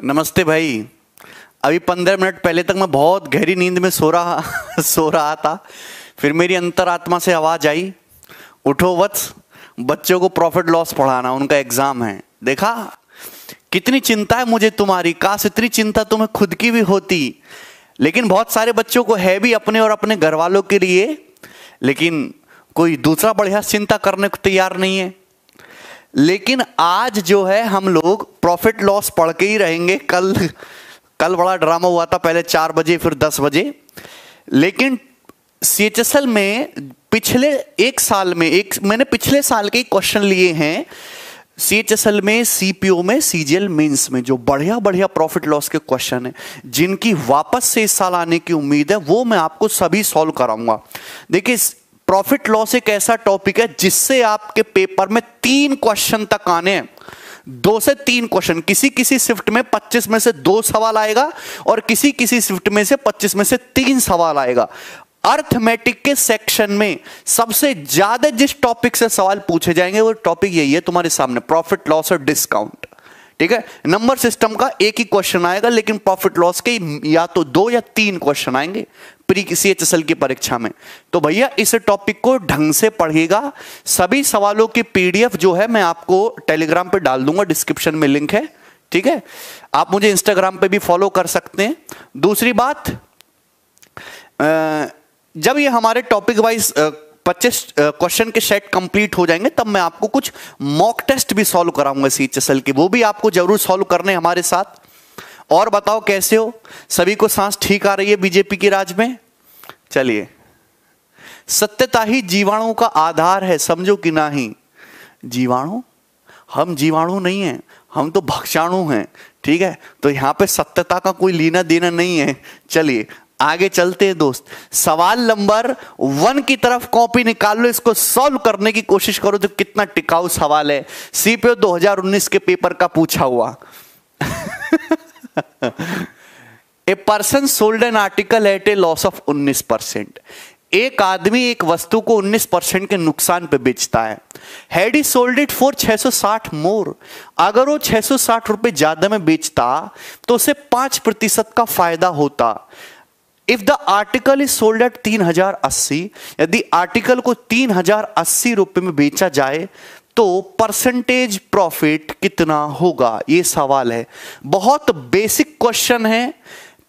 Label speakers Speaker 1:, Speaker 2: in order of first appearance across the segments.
Speaker 1: नमस्ते भाई। अभी 15 मिनट पहले तक मैं बहुत गहरी नींद में सो रहा था। फिर मेरी अंतरात्मा से आवाज आई, उठो वत्स, बच्चों को प्रॉफिट लॉस पढ़ाना, उनका एग्जाम है। देखा कितनी चिंता है मुझे तुम्हारी, काश इतनी चिंता तुम्हें खुद की भी होती। लेकिन बहुत सारे बच्चों को है भी अपने और अपने घर वालों के लिए, लेकिन कोई दूसरा बढ़िया चिंता करने को तैयार नहीं है। लेकिन आज जो है हम लोग प्रॉफिट लॉस पढ़ के ही रहेंगे। कल बड़ा ड्रामा हुआ था, पहले 4 बजे फिर 10 बजे। लेकिन CHSL में पिछले एक साल में मैंने पिछले साल के क्वेश्चन लिए हैं CHSL में, CPO में, CGL मेंस में, जो बढ़िया बढ़िया प्रॉफिट लॉस के क्वेश्चन हैं, जिनकी वापस से इस साल आने की उम्मीद है, वो मैं आपको सभी सॉल्व कराऊंगा। देखिए, प्रॉफिट लॉस एक ऐसा टॉपिक है जिससे आपके पेपर में 3 क्वेश्चन तक आने हैं। 2 से 3 क्वेश्चन, किसी शिफ्ट में 25 में से 2 सवाल आएगा और किसी शिफ्ट में से 25 में से 3 सवाल आएगा। अर्थमेटिक के सेक्शन में सबसे ज्यादा जिस टॉपिक से सवाल पूछे जाएंगे वो टॉपिक यही है तुम्हारे सामने, प्रॉफिट लॉस और डिस्काउंट। ठीक है, नंबर सिस्टम का एक ही क्वेश्चन आएगा, लेकिन प्रॉफिट लॉस के या तो 2 या 3 क्वेश्चन आएंगे प्री CHSL की परीक्षा में। तो भैया इस टॉपिक को ढंग से पढ़िएगा। सभी सवालों की PDF जो है मैं आपको टेलीग्राम पे डाल दूंगा, डिस्क्रिप्शन में लिंक है। ठीक है, आप मुझे इंस्टाग्राम पे भी फॉलो कर सकते हैं। दूसरी बात, जब ये हमारे टॉपिक वाइज 25 क्वेश्चन के सेट कंप्लीट हो जाएंगे, तब मैं आपको कुछ मॉक टेस्ट भी सॉल्व कराऊंगा CHSL के, वो भी आपको जरूर सॉल्व करने हमारे साथ। और बताओ कैसे हो, सभी को सांस ठीक आ रही है बीजेपी की राज में? चलिए, सत्यता ही जीवाणु का आधार है, समझो कि नहीं? जीवाणु, हम जीवाणु नहीं हैं, हम तो भक्षाणु हैं। ठीक है, तो यहां पे सत्यता का कोई लेना देना नहीं है। चलिए आगे चलते हैं दोस्त। सवाल नंबर 1 की तरफ कॉपी निकाल लो, इसको सॉल्व करने की कोशिश करो तो कितना टिकाऊ सवाल है। CPO 2019 के पेपर का पूछा हुआ। A person sold an article at a loss of 19%। एक आदमी एक वस्तु को 19% के नुकसान पे बेचता है। Had he sold it for 660 मोर। अगर वो 660 रुपए ज्यादा में बेचता तो उसे 5% का फायदा होता। If the article is sold at 3080, यदि आर्टिकल को 3080 रुपए में बेचा जाए तो परसेंटेज प्रॉफिट कितना होगा? ये सवाल है, बहुत बेसिक क्वेश्चन है,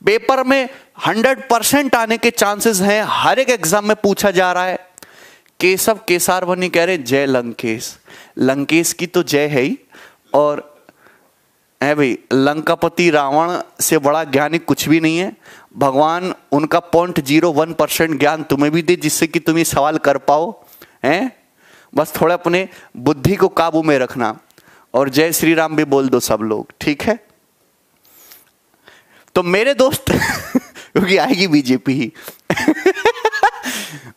Speaker 1: पेपर में 100% आने के चांसेस हैं, हर एक एग्जाम में पूछा जा रहा है। केशव केसारवनी कह रहे जय लंकेश। लंकेश की तो जय है ही, और है भाई, लंकापति रावण से बड़ा ज्ञानी कुछ भी नहीं है। भगवान उनका 0.01% ज्ञान तुम्हें भी दे, जिससे कि तुम ये सवाल कर पाओ। हैं, बस थोड़ा अपने बुद्धि को काबू में रखना, और जय श्री राम भी बोल दो सब लोग। ठीक है, तो मेरे दोस्त क्योंकि आएगी बीजेपी ही।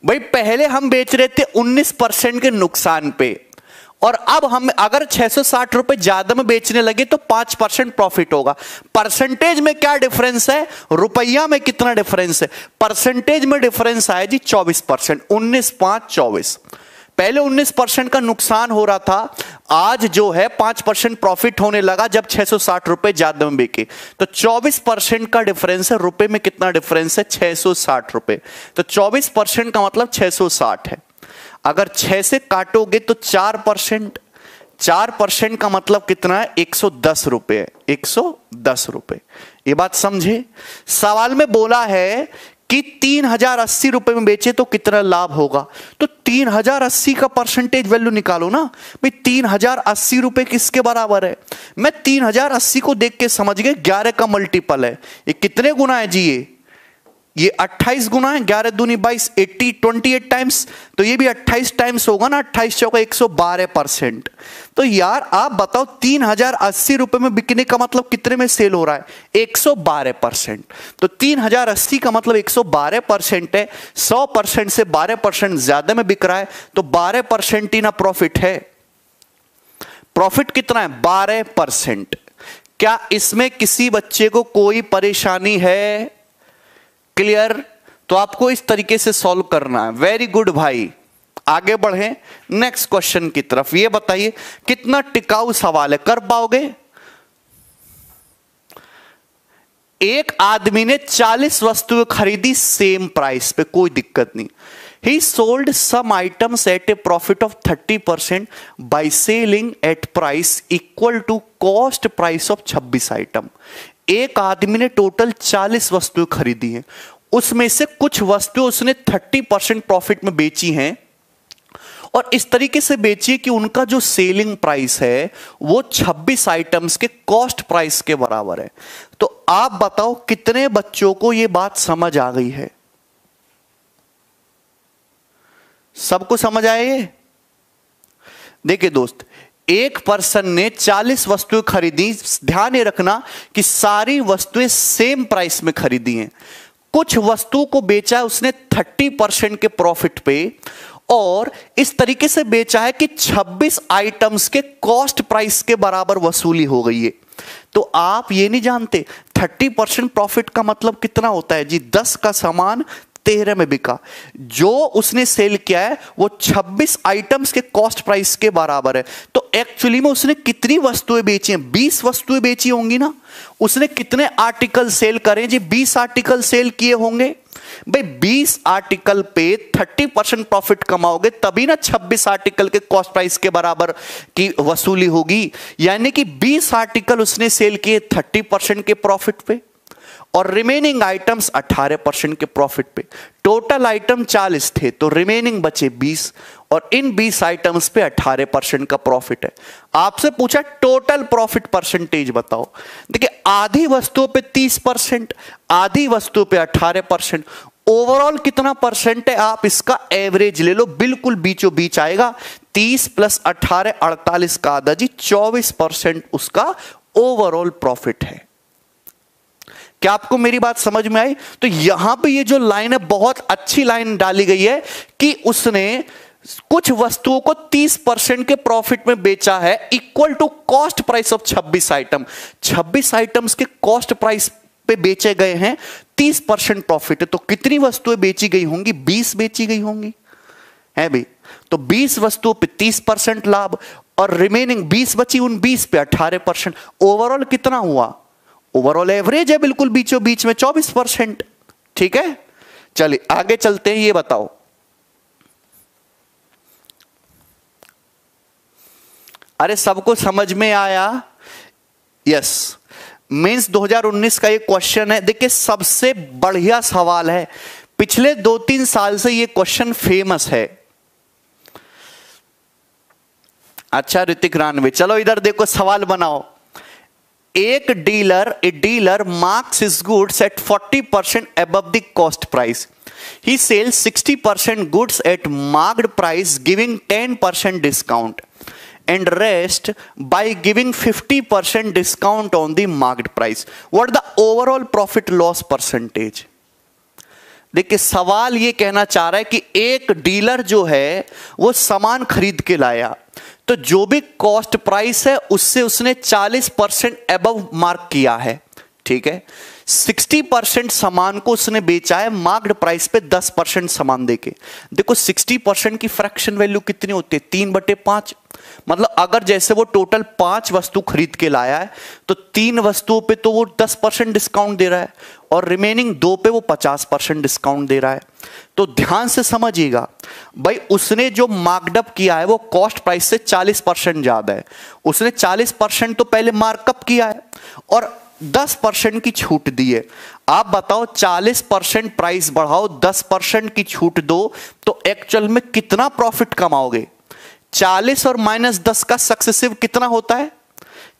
Speaker 1: भाई पहले हम बेच रहे थे 19% के नुकसान पे, और अब हम अगर 660 रुपए ज्यादा में बेचने लगे तो 5% प्रॉफिट होगा। परसेंटेज में क्या डिफरेंस है, रुपया में कितना डिफरेंस है? परसेंटेज में डिफरेंस आया जी 24%, 19, 5, 24। पहले 19% का नुकसान हो रहा था, आज जो है 5% प्रॉफिट होने लगा जब 660 रुपए ज्यादा में बिके। तो 24% का डिफरेंस है। रुपए में कितना डिफरेंस है? 660 रुपए। तो 24% का मतलब 660 है। अगर 6 से काटोगे तो 4%, 4% का मतलब कितना है? 110 रुपए, 110 रुपए। ये बात समझे? सवाल में बोला है कि 3080 रुपए में बेचे तो कितना लाभ होगा, तो 3080 का परसेंटेज वैल्यू निकालो ना भाई। 3080 रुपए किसके बराबर है? मैं 3080 को देख के समझ गया 11 का मल्टीपल है। ये कितने गुना है जी? ये 28 गुना है, 11 दूनी 22, 28 टाइम्स, तो ये भी 28 टाइम्स होगा ना। 28 चौका 112%। तो यार आप बताओ 3080 रुपए में बिकने का मतलब कितने में सेल हो रहा है? 112%। तो 3080 का मतलब 112% है। 100% से 12% ज्यादा में बिक रहा है, तो 12% ही ना प्रॉफिट है। प्रॉफिट कितना है? 12%। क्या इसमें किसी बच्चे को कोई परेशानी है? क्लियर? तो आपको इस तरीके से सॉल्व करना है। वेरी गुड भाई, आगे बढ़े नेक्स्ट क्वेश्चन की तरफ। ये बताइए कितना टिकाऊ सवाल है, कर पाओगे? एक आदमी ने 40 वस्तुएं खरीदी सेम प्राइस पे, कोई दिक्कत नहीं. He sold some items at a profit of 30% by selling at price equal to cost price of 26 item. एक आदमी ने टोटल 40 वस्तुएं खरीदी हैं, उसमें से कुछ वस्तुएं उसने 30% प्रॉफिट में बेची हैं और इस तरीके से बेची कि उनका जो सेलिंग प्राइस है वो 26 आइटम्स के कॉस्ट प्राइस के बराबर है. तो आप बताओ कितने बच्चों को यह बात समझ आ गई है? सबको समझ आए ये? देखिए दोस्त, एक पर्सन ने 40 वस्तुएं खरीदी. ध्यान ये रखना कि सारी वस्तुएं सेम प्राइस में खरीदी हैं. कुछ वस्तुओं को बेचा है उसने 30% के प्रॉफिट पे और इस तरीके से बेचा है कि 26 आइटम्स के कॉस्ट प्राइस के बराबर वसूली हो गई है. तो आप ये नहीं जानते 30% प्रॉफिट का मतलब कितना होता है जी? 10 का सामान 13 में बिका. जो उसने सेल किया है वो 26 आइटम्स के कॉस्ट प्राइस के बराबर है. तो एक्चुअली में उसने कितनी वस्तुएं बेची हैं? 20 वस्तुएं बेची होंगी ना. उसने कितने आर्टिकल सेल करे जी? 20 आर्टिकल सेल किए होंगे. भाई 20 आर्टिकल पे 30% प्रॉफिट कमाओगे तभी ना 26 आर्टिकल के कॉस्ट प्राइस के बराबर की वसूली होगी. यानी कि 20 आर्टिकल उसने सेल किए 30% के प्रॉफिट पे और रिमेनिंग आइटम्स 18% के प्रॉफिट पे. टोटल आइटम 40 थे तो रिमेनिंग बचे 20 और इन 20 आइटम्स पे 18% का प्रॉफिट है. आपसे पूछा टोटल प्रॉफिट परसेंटेज बताओ. देखिए आधी वस्तुओं पे 30%, आधी वस्तुओं पे 18%. ओवरऑल कितना परसेंट है? आप इसका एवरेज ले लो, बिल्कुल बीचों बीच आएगा. 30 + 18 48 का आधा जी 24% उसका ओवरऑल प्रॉफिट है. क्या आपको मेरी बात समझ में आई? तो यहां पे ये जो लाइन है बहुत अच्छी लाइन डाली गई है कि उसने कुछ वस्तुओं को 30% के प्रॉफिट में बेचा है equal to cost price of 26 item. 26 items के कॉस्ट प्राइस पे बेचे गए हैं, 30% प्रॉफिट है. तो कितनी वस्तुएं बेची गई होंगी? 20 बेची गई होंगी है भाई. तो 20 वस्तुओं पे 30% लाभ और रिमेनिंग 20 बची, उन 20 पे 18%. ओवरऑल कितना हुआ? ओवरऑल एवरेज है बिल्कुल बीचों बीच में 24%. ठीक है, चलिए आगे चलते हैं. ये बताओ अरे सबको समझ में आया? यस. मेंस 2019 का ये क्वेश्चन है. देखिए सबसे बढ़िया सवाल है, पिछले 2-3 साल से ये क्वेश्चन फेमस है. अच्छा ऋतिक रानवे, चलो इधर देखो सवाल बनाओ. एक dealer marks his goods at 40% above the cost price. He sells 60% goods at marked price, giving 10% discount, and rest by giving 50% discount on the marked price. What the overall profit loss percentage? देखिए सवाल ये कहना चाह रहा है कि एक dealer जो है वो सामान खरीद के लाया, तो जो भी कॉस्ट प्राइस है उससे उसने 40% अबव मार्क किया है. ठीक है, 60% सामान को उसने बेचा है मार्क्ड प्राइस पे 10% सामान देके. देखो 60% की फ्रैक्शन वैल्यू कितनी होती है? 3/5. मतलब अगर जैसे वो टोटल 5 वस्तु खरीद के लाया है तो 3 वस्तुओं पे तो वो 10% डिस्काउंट दे रहा है और रिमेनिंग 2 पे वो 50% डिस्काउंट दे रहा है. तो ध्यान से समझिएगा भाई, उसने जो मार्कअप किया है वो कॉस्ट प्राइस से 40% ज्यादा है. उसने 40% तो पहले मार्कअप किया है और 10% की छूट दी है. आप बताओ 40% प्राइस बढ़ाओ 10% की छूट दो तो एक्चुअल में कितना प्रॉफिट कमाओगे? 40 और -10 का सक्सेसिव कितना होता है?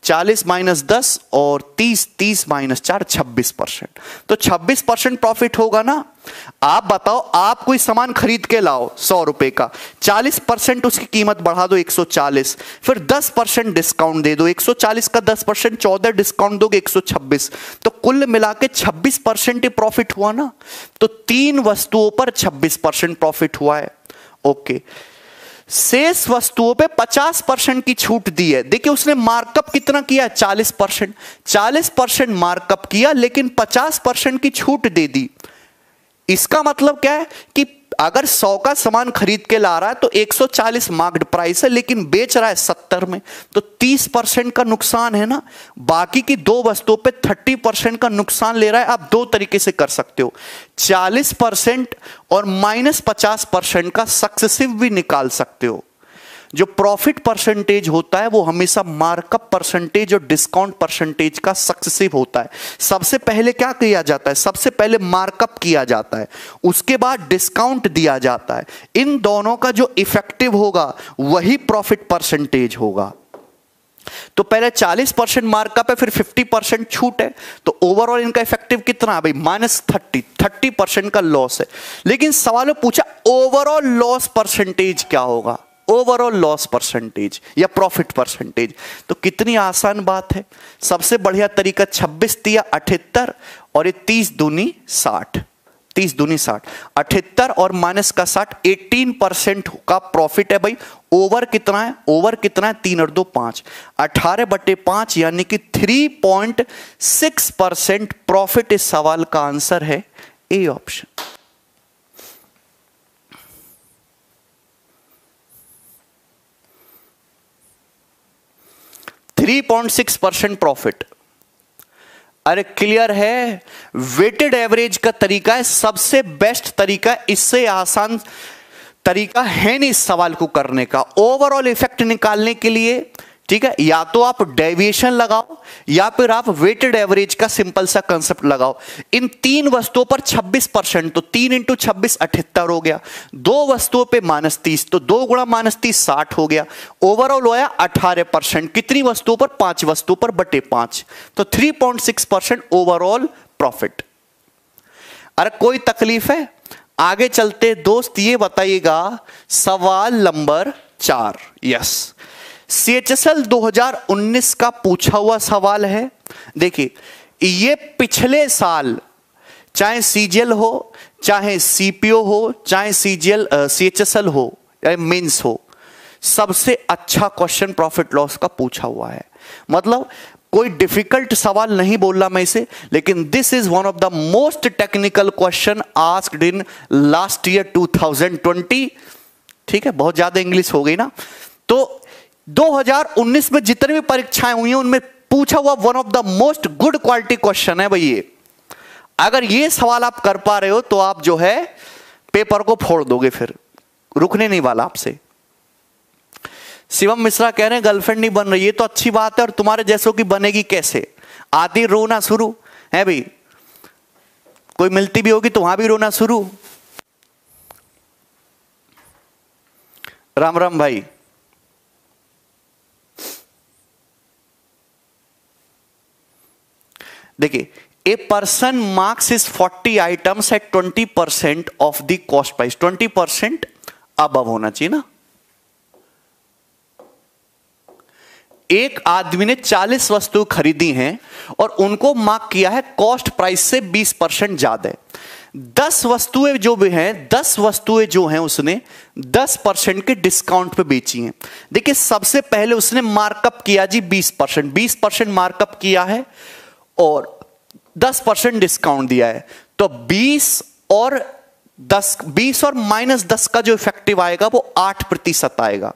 Speaker 1: 40 - 10 और 30 - 4 26%. तो 26% प्रॉफिट होगा ना. आप बताओ, आप कोई सामान खरीद के लाओ 100 रुपए का, 40% उसकी कीमत बढ़ा दो 140, फिर 10% डिस्काउंट दे दो. 140 का 10% 14 डिस्काउंट दोगे 126, तो कुल मिला के 26% ही प्रॉफिट हुआ ना. तो 3 वस्तुओं पर 26% प्रॉफिट हुआ है. ओके, शेष वस्तुओं पे 50% की छूट दी है. देखिए उसने मार्कअप कितना किया? 40%. 40% मार्कअप किया लेकिन 50% की छूट दे दी. इसका मतलब क्या है कि अगर 100 का सामान खरीद के ला रहा है तो 140 मार्क्ड प्राइस है, लेकिन बेच रहा है 70 में, तो 30% का नुकसान है ना। बाकी की दो वस्तुओं पे 30% का नुकसान ले रहा है। आप दो तरीके से कर सकते हो, 40% और -50% का सक्सेसिव भी निकाल सकते हो। जो प्रॉफिट परसेंटेज होता है वो हमेशा मार्कअप परसेंटेज और डिस्काउंट परसेंटेज का सक्सेसिव होता है। सबसे पहले क्या किया जाता है, सबसे पहले मार्कअप किया जाता है, उसके बाद डिस्काउंट दिया जाता है। इन दोनों का जो इफेक्टिव होगा वही प्रॉफिट परसेंटेज होगा। तो पहले 40% मार्कअप है, फिर 50% छूट है, तो ओवरऑल इनका इफेक्टिव कितना है भाई, -30% का लॉस है। लेकिन सवाल पूछा ओवरऑल लॉस परसेंटेज क्या होगा, ओवरऑल लॉस परसेंटेज या प्रॉफिट परसेंटेज। तो कितनी आसान बात है, सबसे बढ़िया तरीका 26 तिया 78 और ये 30 दूनी 60, 30 दूनी 60, 78 और माइनस का 60, 18% का प्रॉफिट है भाई। ओवर कितना है, ओवर कितना है, 3 और 2 5, 18/5 यानी कि 3.6% प्रॉफिट। इस सवाल का आंसर है ए ऑप्शन। 3.6% प्रॉफिट। अरे क्लियर है, वेटेड एवरेज का तरीका है सबसे बेस्ट तरीका है, इससे आसान तरीका है नहीं इस सवाल को करने का। ओवरऑल इफेक्ट निकालने के लिए, ठीक है, या तो आप डेविएशन लगाओ या फिर आप वेटेड एवरेज का सिंपल सा कंसेप्ट लगाओ। इन तीन वस्तुओं पर 26%, तो 3 × 26 78 हो गया। दो वस्तुओं पे -30, तो 2 × -30 60 हो गया। ओवरऑल होया 18%, कितनी वस्तुओं पर, 5 वस्तुओं पर बटे 5, तो 3.6% ओवरऑल प्रॉफिट। अरे कोई तकलीफ है, आगे चलते दोस्त, ये बताइएगा सवाल नंबर 4। यस, CHSL 2019 का पूछा हुआ सवाल है। देखिए, ये पिछले साल चाहे CGL हो, चाहे CPO हो, चाहे CHSL हो या मेंस हो, सबसे अच्छा क्वेश्चन प्रॉफिट लॉस का पूछा हुआ है। मतलब कोई डिफिकल्ट सवाल नहीं बोल रहा मैं इसे, लेकिन this is one of the most technical question asked in last year 2020। ठीक है, बहुत ज्यादा इंग्लिश हो गई ना। तो 2019 में जितनी भी परीक्षाएं हुई हैं उनमें पूछा हुआ one of the most good quality question है भाई ये। अगर ये सवाल आप कर पा रहे हो तो आप जो है पेपर को फोड़ दोगे, फिर रुकने नहीं वाला आपसे। शिवम मिश्रा कह रहे हैं गर्लफ्रेंड नहीं बन रही, ये तो अच्छी बात है, और तुम्हारे जैसों की बनेगी कैसे। आधी रोना शुरू है भाई, कोई मिलती भी होगी तो वहां भी रोना शुरू। राम राम भाई। देखिए, a person marks is 40 items eight 20% of the cost price, 20% above होना चाहिए ना। एक आदमी ने 40 वस्तु खरीदी हैं और उनको मार्क किया है कॉस्ट प्राइस से 20% ज्यादा। 10 वस्तुएं जो भी हैं, 10 वस्तुएं जो हैं उसने 10% के डिस्काउंट पे बेची हैं। देखिए, सबसे पहले उसने मार्कअप किया जी 20%, 20% मार्कअप किया है और 10% डिस्काउंट दिया है। तो 20 और -10 का जो इफेक्टिव आएगा वो 8% आएगा।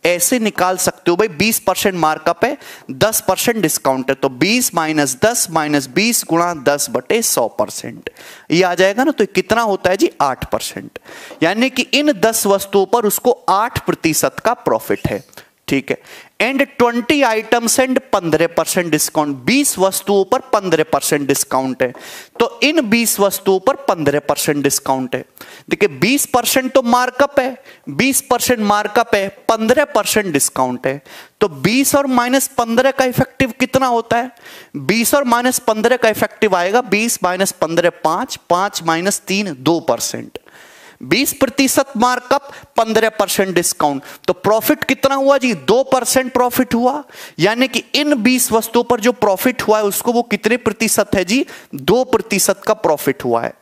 Speaker 1: ऐसे निकाल सकते हो भाई, 20% मार्कअप है, 10% डिस्काउंट है, तो 20 - 10 - 20 × 10/100%, ये आ जाएगा ना। तो कितना होता है जी, 8%। यानी कि इन 10 वस्तुओं पर उसको 8% का प्रॉफिट है। ठीक है, एंड 20 आइटम्स एंड 15% डिस्काउंट, 20 वस्तुओं पर 15% डिस्काउंट है। तो इन 20 वस्तुओं पर 15% डिस्काउंट है। देखिए, 20% तो मार्कअप है, 20% मार्कअप है, 15% डिस्काउंट है। तो 20 और -15 का इफेक्टिव कितना होता है, 20 और -15 का इफेक्टिव आएगा 20 - 15 5, 5 - 3 2%। 20% मार्कअप, 15% डिस्काउंट, तो प्रॉफिट कितना हुआ जी, 2% प्रॉफिट हुआ। यानी कि इन 20 वस्तुओं पर जो प्रॉफिट हुआ है उसको वो कितने प्रतिशत है जी, 2% का प्रॉफिट हुआ है।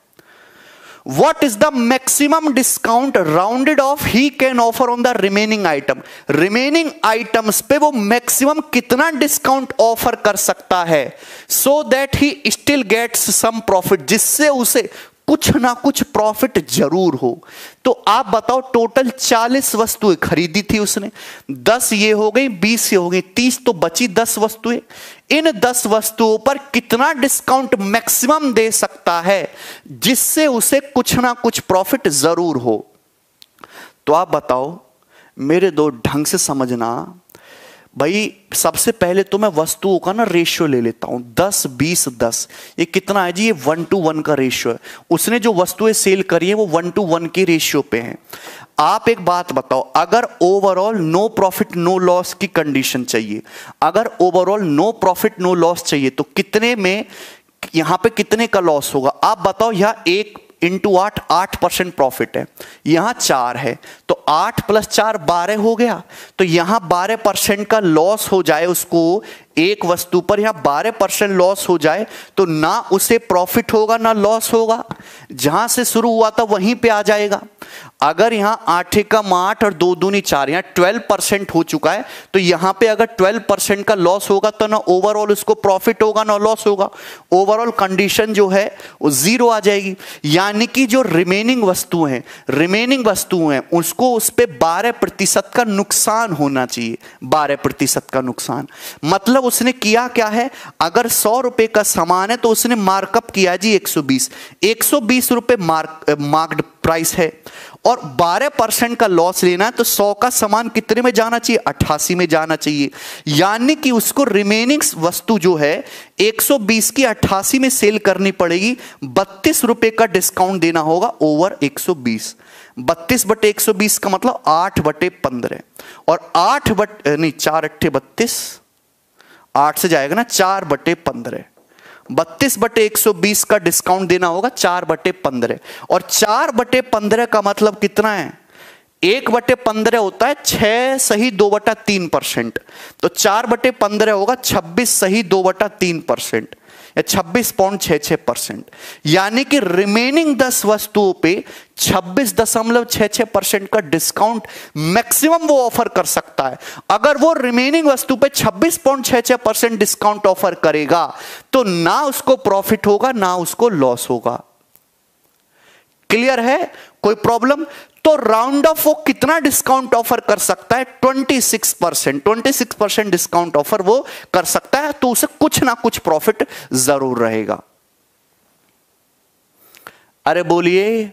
Speaker 1: What is the maximum discount rounded off he can offer on the remaining item? Remaining items पे वो maximum कितना डिस्काउंट ऑफर कर सकता है so that he still gets some profit, जिससे उसे कुछ ना कुछ प्रॉफिट जरूर हो। तो आप बताओ, टोटल 40 वस्तुएं खरीदी थी उसने, 10 ये हो गई, 20 ये हो गई, 30 तो बची 10 वस्तुएं। इन 10 वस्तुओं पर कितना डिस्काउंट मैक्सिमम दे सकता है जिससे उसे कुछ ना कुछ प्रॉफिट जरूर हो? तो आप बताओ मेरे दो, ढंग से समझना भाई। सबसे पहले तो मैं वस्तुओं का ना रेशियो ले लेता हूं, 10 20 10। ये कितना है जी? ये 1:1 का रेशियो है। उसने जो वस्तुएं सेल करी है वो 1:1 के रेशियो पे है। आप एक बात बताओ, अगर overall no profit no loss की कंडीशन चाहिए, अगर overall no profit no loss चाहिए तो कितने में, यहां पे कितने का लॉस होगा? आप बताओ। यहां 1 इंटू 8% प्रॉफिट है, यहां 4 है, तो 8 + 4 12 हो गया। तो यहां 12% का लॉस हो जाए उसको, एक वस्तु पर यहां 12% लॉस हो जाए तो ना उसे प्रॉफिट होगा ना लॉस होगा। जहां से शुरू हुआ था वहीं पे आ जाएगा। अगर यहां 8 एकम 8 और 2 दूनी 4, यहां 12% हो चुका है, तो यहां पे अगर 12% का लॉस होगा तो ना ओवरऑल उसको प्रॉफिट होगा ना लॉस होगा। ओवरऑल कंडीशन जो है वो 0 आ जाएगी। यानी कि जो रिमेनिंग वस्तुएं हैं उसको उस पे 12% का नुकसान होना चाहिए, 12% का नुकसान। मतलब उसने किया क्या है, अगर 100 रुपए का सामान है तो उसने मार्कअप किया जी 120 रुपए मार्क्ड प्राइस है, और 12% का लॉस लेना है तो 100 का सामान कितने में जाना चाहिए? 88 में जाना चाहिए। यानी कि उसको रिमेनिंग वस्तु जो है 120 की 88 में सेल करनी पड़ेगी, 32 रुपए का डिस्काउंट देना होगा ओवर 120। 32/120 का मतलब 8/15, और 4 × 8 32, 8 से जाएगा ना 4/15। 32/120 का डिस्काउंट देना होगा 4/15, और 4/15 का मतलब कितना है? 1/15 होता है 6 सही 2/3%, तो 4/15 होगा 26 सही 2/3%, या 26.66%। यानी कि रिमेनिंग 10 वस्तुओं पे 26.66% का डिस्काउंट मैक्सिमम वो ऑफर कर सकता है। अगर वो रिमेनिंग वस्तु पे 26.66% डिस्काउंट ऑफर करेगा तो ना उसको प्रॉफिट होगा ना उसको लॉस होगा। क्लियर है? कोई प्रॉब्लम? तो राउंड ऑफ वो कितना डिस्काउंट ऑफर कर सकता है? 26% डिस्काउंट ऑफर वो कर सकता है, तो उसे कुछ ना कुछ प्रॉफिट जरूर रहेगा। अरे बोलिए,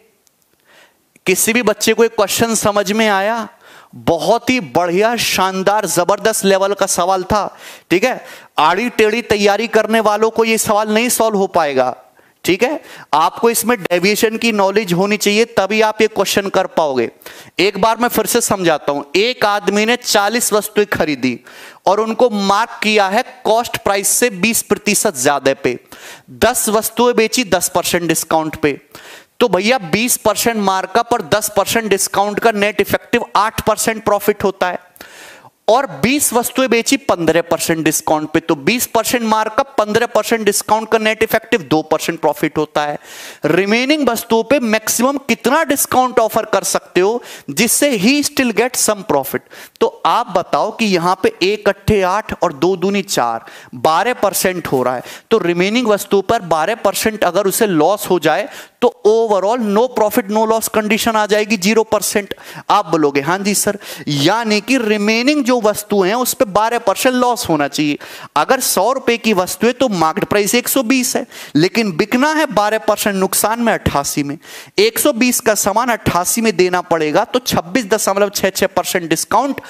Speaker 1: किसी भी बच्चे को एक क्वेश्चन समझ में आया? बहुत ही बढ़िया, शानदार, जबरदस्त लेवल का सवाल था। ठीक है, आड़ी टेढ़ी तैयारी करने वालों को यह सवाल नहीं सॉल्व हो पाएगा। ठीक है, आपको इसमें डेविएशन की नॉलेज होनी चाहिए, तभी आप ये क्वेश्चन कर पाओगे। एक बार मैं फिर से समझाता हूं। एक आदमी ने 40 वस्तुएं खरीदी और उनको मार्क किया है कॉस्ट प्राइस से 20% ज्यादा पे। 10 वस्तुएं बेची 10% डिस्काउंट पे, तो भैया 20% मार्कअप और 10% डिस्काउंट का नेट इफेक्टिव 8% प्रॉफिट होता है। और 20 वस्तुएं बेची 15% डिस्काउंट पे, तो 20% मार्कअप 15% डिस्काउंट का नेट इफेक्टिव 2% प्रॉफिट होता है। रिमेनिंग वस्तुओं पे मैक्सिमम कितना डिस्काउंट ऑफर कर सकते हो जिससे he still get some profit? तो आप बताओ कि यहां पे 1 × 8 और 2 दूनी 4, 12% हो रहा है, तो रिमेनिंग वस्तुओं पर 12% अगर उसे लॉस हो जाए तो overall no profit no loss condition आ जाएगी 0%। आप बोलोगे हां जी सर, यानी कि रिमेनिंग जो वस्तुएं हैं उस पे 12% लॉस होना चाहिए। अगर 100 रुपए की वस्तु है तो मार्केट प्राइस 120 है, लेकिन बिकना है 12% नुकसान में 88 में। 120 का सामान 88 में देना पड़ेगा, तो 26.66% डिस्काउंट,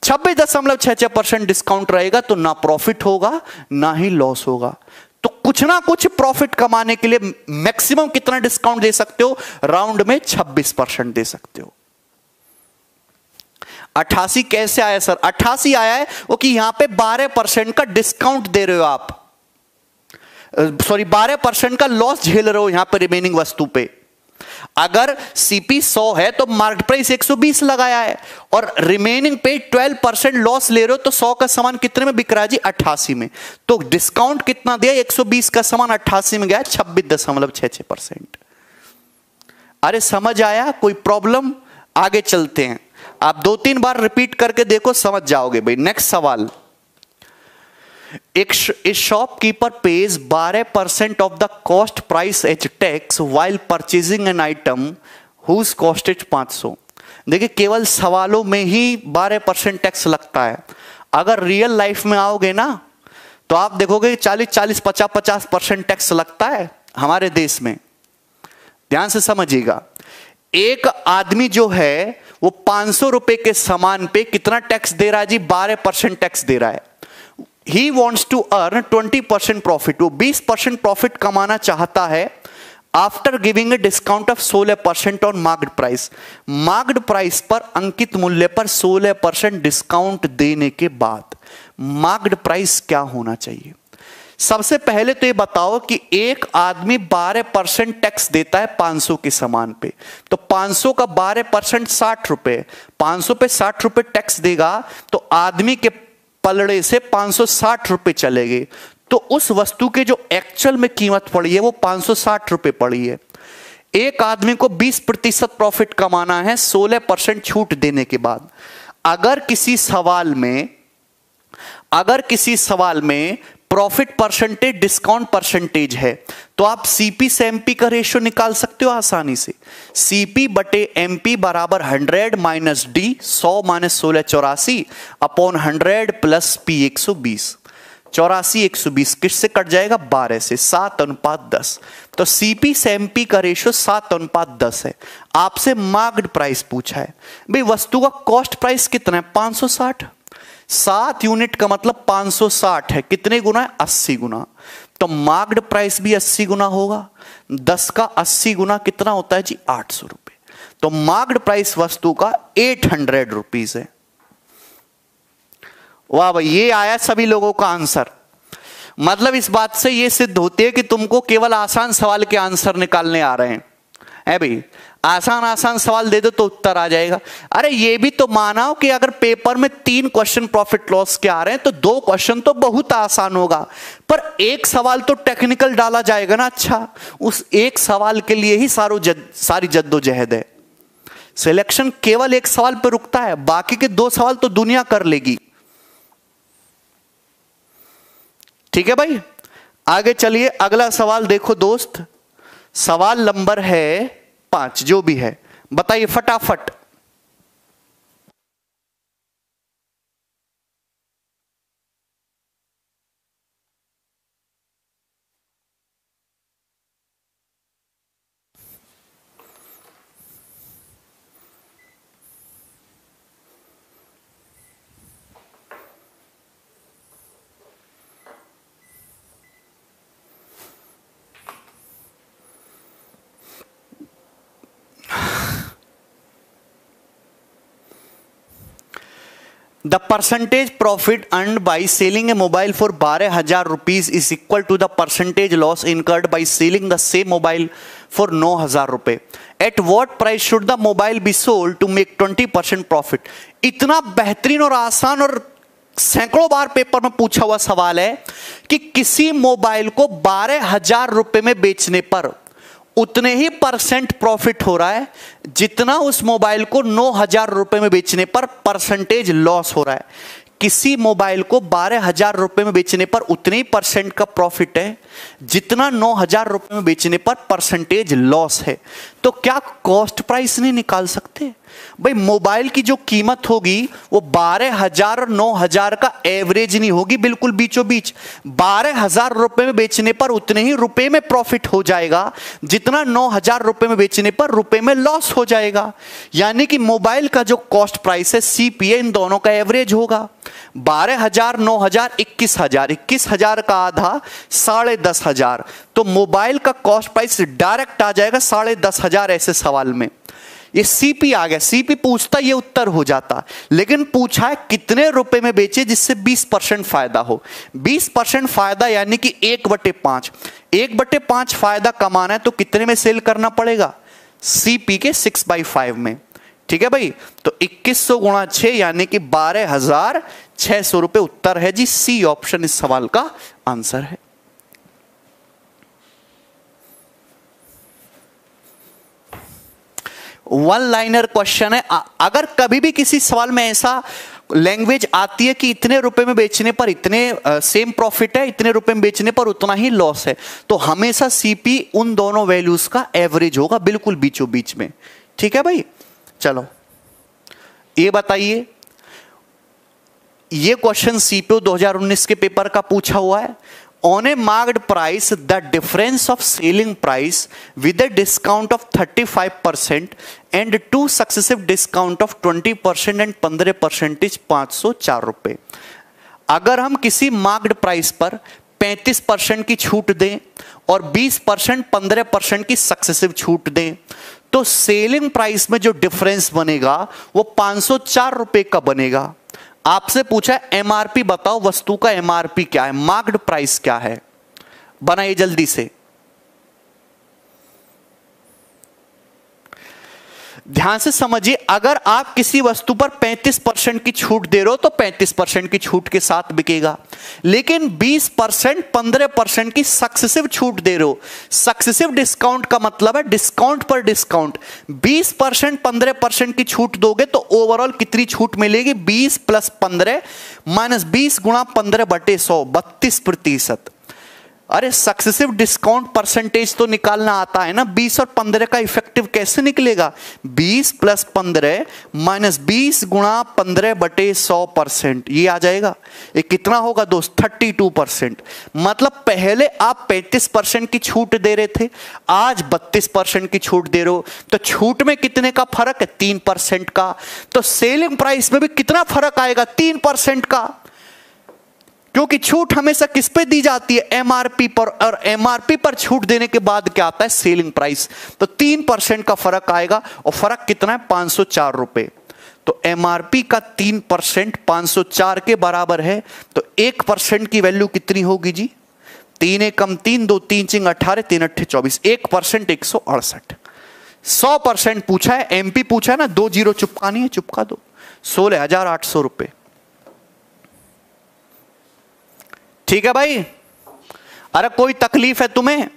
Speaker 1: 26.66% डिस्काउंट रहेगा, तो ना प्रॉफिट होगा ना ही लॉस होगा। तो कुछ ना कुछ प्रॉफिट कमाने के लिए मैक्सिमम कितना डिस्काउंट दे सकते हो? राउंड में 26% दे सकते हो। 88 कैसे आया सर? 88 आया है वो कि यहां पे 12% का डिस्काउंट दे रहे हो आप, सॉरी 12% का लॉस झेल रहे हो यहां पे रिमेनिंग वस्तु पे। अगर सीपी 100 है तो मार्केट प्राइस 120 लगाया है और रिमेनिंग पे 12% लॉस ले रहे हो, तो 100 का सामान कितने में बिक रहा है जी? 88 में। तो डिस्काउंट कितना दिया? 120 का सामान 88 में गया, 26.66%। अरे समझ आया? कोई प्रॉब्लम? आगे चलते हैं, आप 2-3 बार रिपीट करके देखो, समझ जाओगे भाई। नेक्स्ट सवाल, एक shopkeeper pays 12% of the cost price as tax while purchasing an item whose cost is 500। देखिए केवल सवालों में ही 12% टैक्स लगता है, अगर रियल लाइफ में आओगे ना तो आप देखोगे 40-40, 50-50% टैक्स लगता है हमारे देश में। ध्यान से समझिएगा, एक आदमी जो है वो 500 रुपए के सामान पे कितना टैक्स दे रहा है जी? 12% टैक्स दे रहा है। He wants to earn 20% profit, वो 20% प्रॉफिट कमाना चाहता है after giving a discount of 16% on marked price. Marked price पर अंकित मूल्य पर 16% डिस्काउंट देने के बाद मार्क्ड प्राइस क्या होना चाहिए? सबसे पहले तो ये बताओ कि एक आदमी 12% टैक्स देता है 500 के सामान पे, तो 500 का 12% 60 रुपए, 500 पे 60 रुपए टैक्स देगा तो आदमी के पलड़े से 560 रुपए चलेंगे। तो उस वस्तु के जो एक्चुअल में कीमत पड़ी है वो 560 रुपए पड़ी है। एक आदमी को 20% प्रॉफिट कमाना है 16% छूट देने के बाद। अगर किसी सवाल में प्रॉफिट परसेंटेज डिस्काउंट परसेंटेज है तो आप सीपी से एमपी का रेशियो निकाल सकते हो आसानी से। सीपी बटे एमपी बराबर 100 minus D, 100 minus 16 84 upon 100 plus P 120। 84 120 किससे कट जाएगा? 12 से, 7:10। तो सीपी से एमपी का रेशियो 7:10 है। आपसे मार्क्ड प्राइस पूछा है, भाई वस्तु का कॉस्ट प्राइस कितना है? 560। 7 यूनिट का मतलब 560 है, कितने गुना है? 80 गुना। तो मार्क्ड प्राइस भी 80 गुना होगा। 10 का 80 गुना कितना होता है जी? 800 रुपए। तो मार्क्ड प्राइस वस्तु का 800 रुपीज है। वाह भाई, ये आया सभी लोगों का आंसर। मतलब इस बात से ये सिद्ध होती है कि तुमको केवल आसान सवाल के आंसर निकालने आ रहे हैं। है भाई, आसान सवाल दे दो तो उत्तर आ जाएगा। अरे ये भी तो मानो कि अगर पेपर में 3 क्वेश्चन प्रॉफिट लॉस के आ रहे हैं तो 2 क्वेश्चन तो बहुत आसान होगा, पर एक सवाल तो टेक्निकल डाला जाएगा ना। अच्छा, उस एक सवाल के लिए ही सारी जद्दोजहद है। सिलेक्शन केवल एक सवाल पर रुकता है, बाकी के 2 सवाल तो दुनिया कर लेगी। ठीक है भाई, आगे चलिए। अगला सवाल देखो दोस्त, सवाल नंबर है 5, जो भी है बताइए फटाफट। The percentage profit earned by selling a mobile for 12,000 rupees is equal to the percentage loss incurred by selling the same mobile for 9,000 रुपए। At what price should the mobile be sold to make 20% profit? इतना बेहतरीन और आसान और सैकड़ों बार paper में पूछा हुआ सवाल है कि किसी मोबाइल को 12,000 रुपए में बेचने पर उतने ही परसेंट प्रॉफिट हो रहा है जितना उस मोबाइल को 9,000 रुपए में बेचने पर परसेंटेज लॉस हो रहा है। किसी मोबाइल को 12,000 रुपए में बेचने पर उतने ही परसेंट का प्रॉफिट है जितना 9,000 रुपए में बेचने पर परसेंटेज लॉस है। तो क्या कॉस्ट प्राइस नहीं निकाल सकते? भाई मोबाइल की जो कीमत होगी वो 12,000 और 9,000 का एवरेज नहीं होगी, बिल्कुल बीचों बीच। 12,000 रुपए में बेचने पर उतने ही रुपए में प्रॉफिट हो जाएगा जितना 9,000 रुपए में बेचने पर रुपए में लॉस हो जाएगा। यानी कि मोबाइल का जो कॉस्ट प्राइस है सीपीए इन दोनों का एवरेज होगा। 12,000 9,000 21,000, 21,000 का आधा 10,500। तो मोबाइल का कॉस्ट प्राइस डायरेक्ट आ जाएगा 10,500 ऐसे सवाल में। ये सीपी आ गया, सीपी पूछता ये उत्तर हो जाता, लेकिन पूछा है कितने रुपए में बेचे जिससे 20% फायदा हो। 20% फायदा यानी कि 1/5। 1/5 फायदा कमाना है तो कितने में सेल करना पड़ेगा? सीपी के 6/5 में। ठीक है भाई, तो 2100 गुणा 6 यानी कि 12,600 रुपए उत्तर है जी। सी ऑप्शन इस सवाल का आंसर है। वन लाइनर क्वेश्चन है। अगर कभी भी किसी सवाल में ऐसा लैंग्वेज आती है कि इतने रुपए में बेचने पर इतने सेम प्रॉफिट है, इतने रुपए में बेचने पर उतना ही लॉस है। तो हमेशा सीपी उन दोनों वैल्यूज का एवरेज होगा, बिल्कुल बीचों बीच में। ठीक है भाई, चलो ये बताइए, ये क्वेश्चन सीपीओ 2019 के पेपर का पूछा हुआ है। On a marked price, the difference of selling price with a discount of 35% and two successive discount of 20% and 15% is 504 रुपए। अगर हम किसी मार्क्ड प्राइस पर 35% की छूट दें और 20% 15% की सक्सेसिव छूट दें, तो सेलिंग प्राइस में जो डिफरेंस बनेगा वो 504 रुपए का बनेगा। आपसे पूछा एमआरपी बताओ, वस्तु का एमआरपी क्या है, मार्क्ड प्राइस क्या है, बनाइए जल्दी से। ध्यान से समझिए, अगर आप किसी वस्तु पर 35% की छूट दे रहे हो तो 35% की छूट के साथ बिकेगा, लेकिन 20% 15% की सक्सेसिव छूट दे रहे हो। सक्सेसिव डिस्काउंट का मतलब है डिस्काउंट पर डिस्काउंट। 20% 15% की छूट दोगे तो ओवरऑल कितनी छूट मिलेगी, 20 + 15 - 20 × 15/100, 32%। अरे सक्सेसिव डिस्काउंट परसेंटेज तो निकालना आता है ना, 20 और 15 का इफेक्टिव कैसे निकलेगा, 20 + 15 - 20 × 15/100%, ये आ जाएगा। ये कितना होगा दोस्त, 32%। मतलब पहले आप 35% की छूट दे रहे थे, आज 32% की छूट दे रहे हो, तो छूट में कितने का फर्क है, 3% का। तो सेलिंग प्राइस में भी कितना फर्क आएगा, 3% का, क्योंकि छूट हमेशा किस पे दी जाती है, एमआरपी पर, और एमआरपी पर छूट देने के बाद क्या आता है, सेलिंग प्राइस। तो 3% का फर्क आएगा, और फर्क कितना है, 504 रुपए। तो एमआरपी का 3% 504 के बराबर है, तो 1% की वैल्यू कितनी होगी जी, 3 × 1 = 3, 2 × 3 = 18, 3 × 8 = 24, 1% 168। 100% पूछा है, एमपी पूछा है ना, 2 जीरो चुपकानी है, चुपका दो, 16,800 रुपए। ठीक है भाई, अरे कोई तकलीफ है तुम्हें?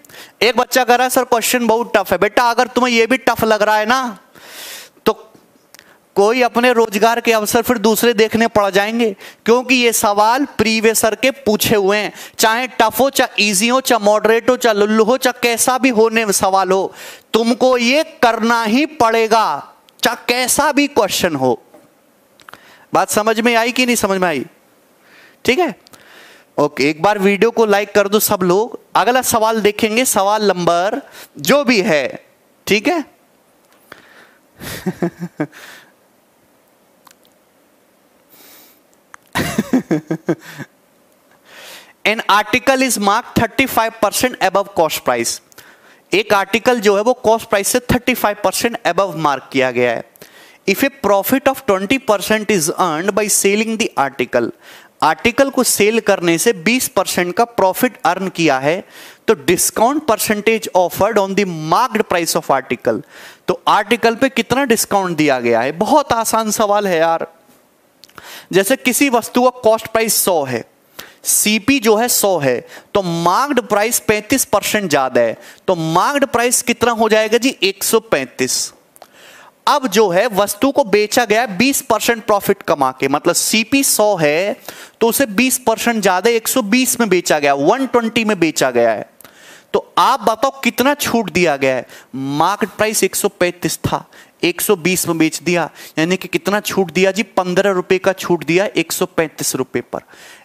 Speaker 1: एक बच्चा कह रहा है सर क्वेश्चन बहुत टफ है। बेटा अगर तुम्हें यह भी टफ लग रहा है ना, तो कोई अपने रोजगार के अवसर फिर दूसरे देखने पड़ जाएंगे, क्योंकि ये सवाल प्रीवियस ईयर के पूछे हुए हैं। चाहे टफ हो, चाहे इजी हो, चाहे मॉडरेट हो, चाहे लुल्लू हो, चाहे कैसा भी होने सवाल हो, तुमको ये करना ही पड़ेगा, चाहे कैसा भी क्वेश्चन हो। बात समझ में आई कि नहीं समझ में आई? ठीक है, ओके, एक बार वीडियो को लाइक कर दो सब लोग। अगला सवाल देखेंगे, सवाल नंबर जो भी है, ठीक है। An article is mark 35% above cost price. एक आर्टिकल जो है वो कॉस्ट प्राइस से 35% अबव मार्क किया गया है। If A profit of 20% is earned by selling the article, article को सेल करने से 20% का प्रॉफिट अर्न किया है, तो discount percentage offered on the marked price of article, तो आर्टिकल पे कितना डिस्काउंट दिया गया है। बहुत आसान सवाल है यार। जैसे किसी वस्तु का कॉस्ट प्राइस 100 है, सीपी जो है 100 है, तो मार्क्ड प्राइस 35% ज्यादा है, तो मार्क्ड प्राइस कितना हो जाएगा जी, 135। अब जो है वस्तु को बेचा गया 20% प्रॉफिट कमा के, मतलब सीपी 100 है तो उसे 20% ज्यादा 120 में बेचा गया, 120 में बेचा गया है। तो आप बताओ कितना छूट दिया गया है। मार्केट प्राइस 135 था, 120 में बेच दिया, यानी कि कितना छूट दिया जी, 15 रुपए का छूट दिया 135 रुपए पर।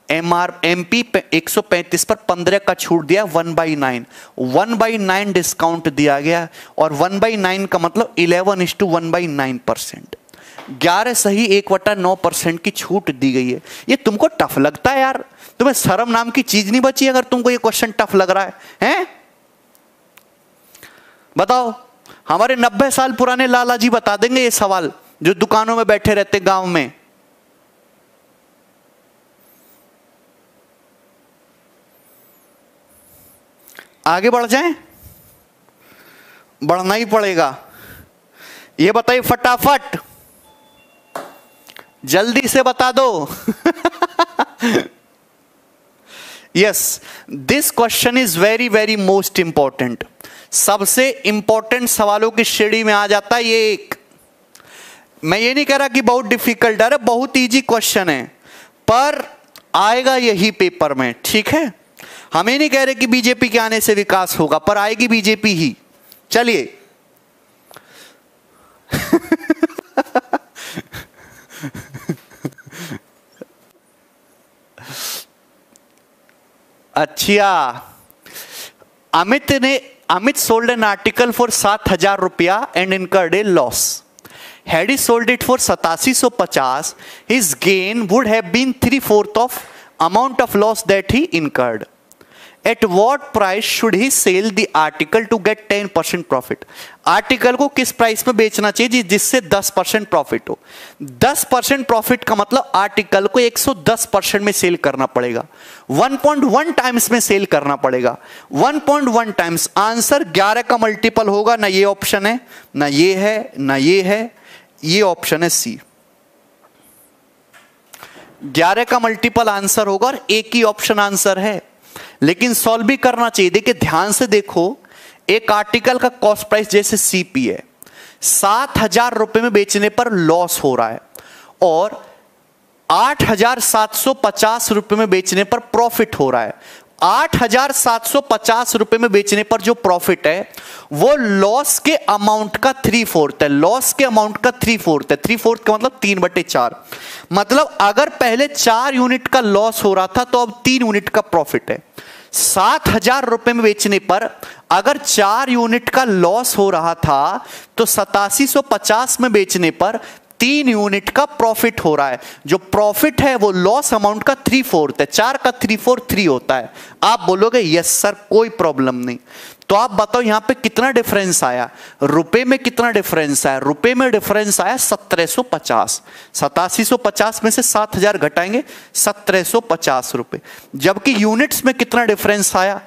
Speaker 1: एमपी 135 पर 15 का छूट दिया, 1/9, 1/9 डिस्काउंट दिया गया, और 1/9 का मतलब 11:1/9%, 11 सही 1/9% की छूट दी गई है। ये तुमको टफ लगता है यार? तुम्हें शर्म नाम की चीज नहीं बची अगर तुमको ये क्वेश्चन टफ लग रहा है, हैं? बताओ, हमारे 90 साल पुराने लाला जी बता देंगे ये सवाल, जो दुकानों में बैठे रहते गांव में। आगे बढ़ जाएं, बढ़ना ही पड़ेगा। ये बताइए फटाफट, जल्दी से बता दो। Yes, this question is very very most important. सबसे इंपॉर्टेंट सवालों की श्रेणी में आ जाता है ये एक। मैं ये नहीं कह रहा कि बहुत डिफिकल्ट, अरे बहुत इजी क्वेश्चन है, पर आएगा यही पेपर में, ठीक है। हम ये नहीं कह रहे कि बीजेपी के आने से विकास होगा, पर आएगी बीजेपी ही। चलिए अच्छा, Amit sold an article for 7,000 रुपया and incurred A loss. Had he sold it for 8750, his gain would have been 3/4 of amount of loss that he incurred. At what price should he sell the article to get 10% profit? Article को किस price में बेचना चाहिए जिससे 10% profit हो? 10% profit का मतलब article को 110% में सेल करना पड़ेगा, 1.1 टाइम्स में सेल करना पड़ेगा, 1.1 टाइम्स। आंसर 11 का मल्टीपल होगा, ना ये ऑप्शन है, ना ये है, ना ये है, ये ऑप्शन है सी। 11 का मल्टीपल आंसर होगा और एक ही ऑप्शन आंसर है, लेकिन सॉल्व भी करना चाहिए। देखिए ध्यान से देखो, एक आर्टिकल का कॉस्ट प्राइस जैसे सीपी है, 7,000 रुपए में बेचने पर लॉस हो रहा है और 8,750 रुपए में बेचने पर प्रॉफिट हो रहा है। 8,750 रुपए में बेचने पर जो प्रॉफिट है वो लॉस के अमाउंट का 3/4 है। लॉस के अमाउंट का 3/4 है। 3/4 का मतलब 3/4। मतलब अगर पहले 4 यूनिट का लॉस हो रहा था तो अब 3 यूनिट का प्रॉफिट है। 7,000 रुपए में बेचने पर अगर 4 यूनिट का लॉस हो रहा था तो 8750 में बेचने पर 3 यूनिट का प्रॉफिट हो रहा है। जो प्रॉफिट है वो लॉस अमाउंट का 3/4 है। 4 का 3/4 3 होता है। आप बोलोगे यस सर कोई प्रॉब्लम नहीं। तो आप बताओ यहां पे कितना डिफरेंस आया, रुपए में कितना डिफरेंस आया? रुपए में डिफरेंस आया 1750। 8750 में से 7,000 घटाएंगे 1750 रुपए। जबकि यूनिट्स में कितना डिफरेंस आया?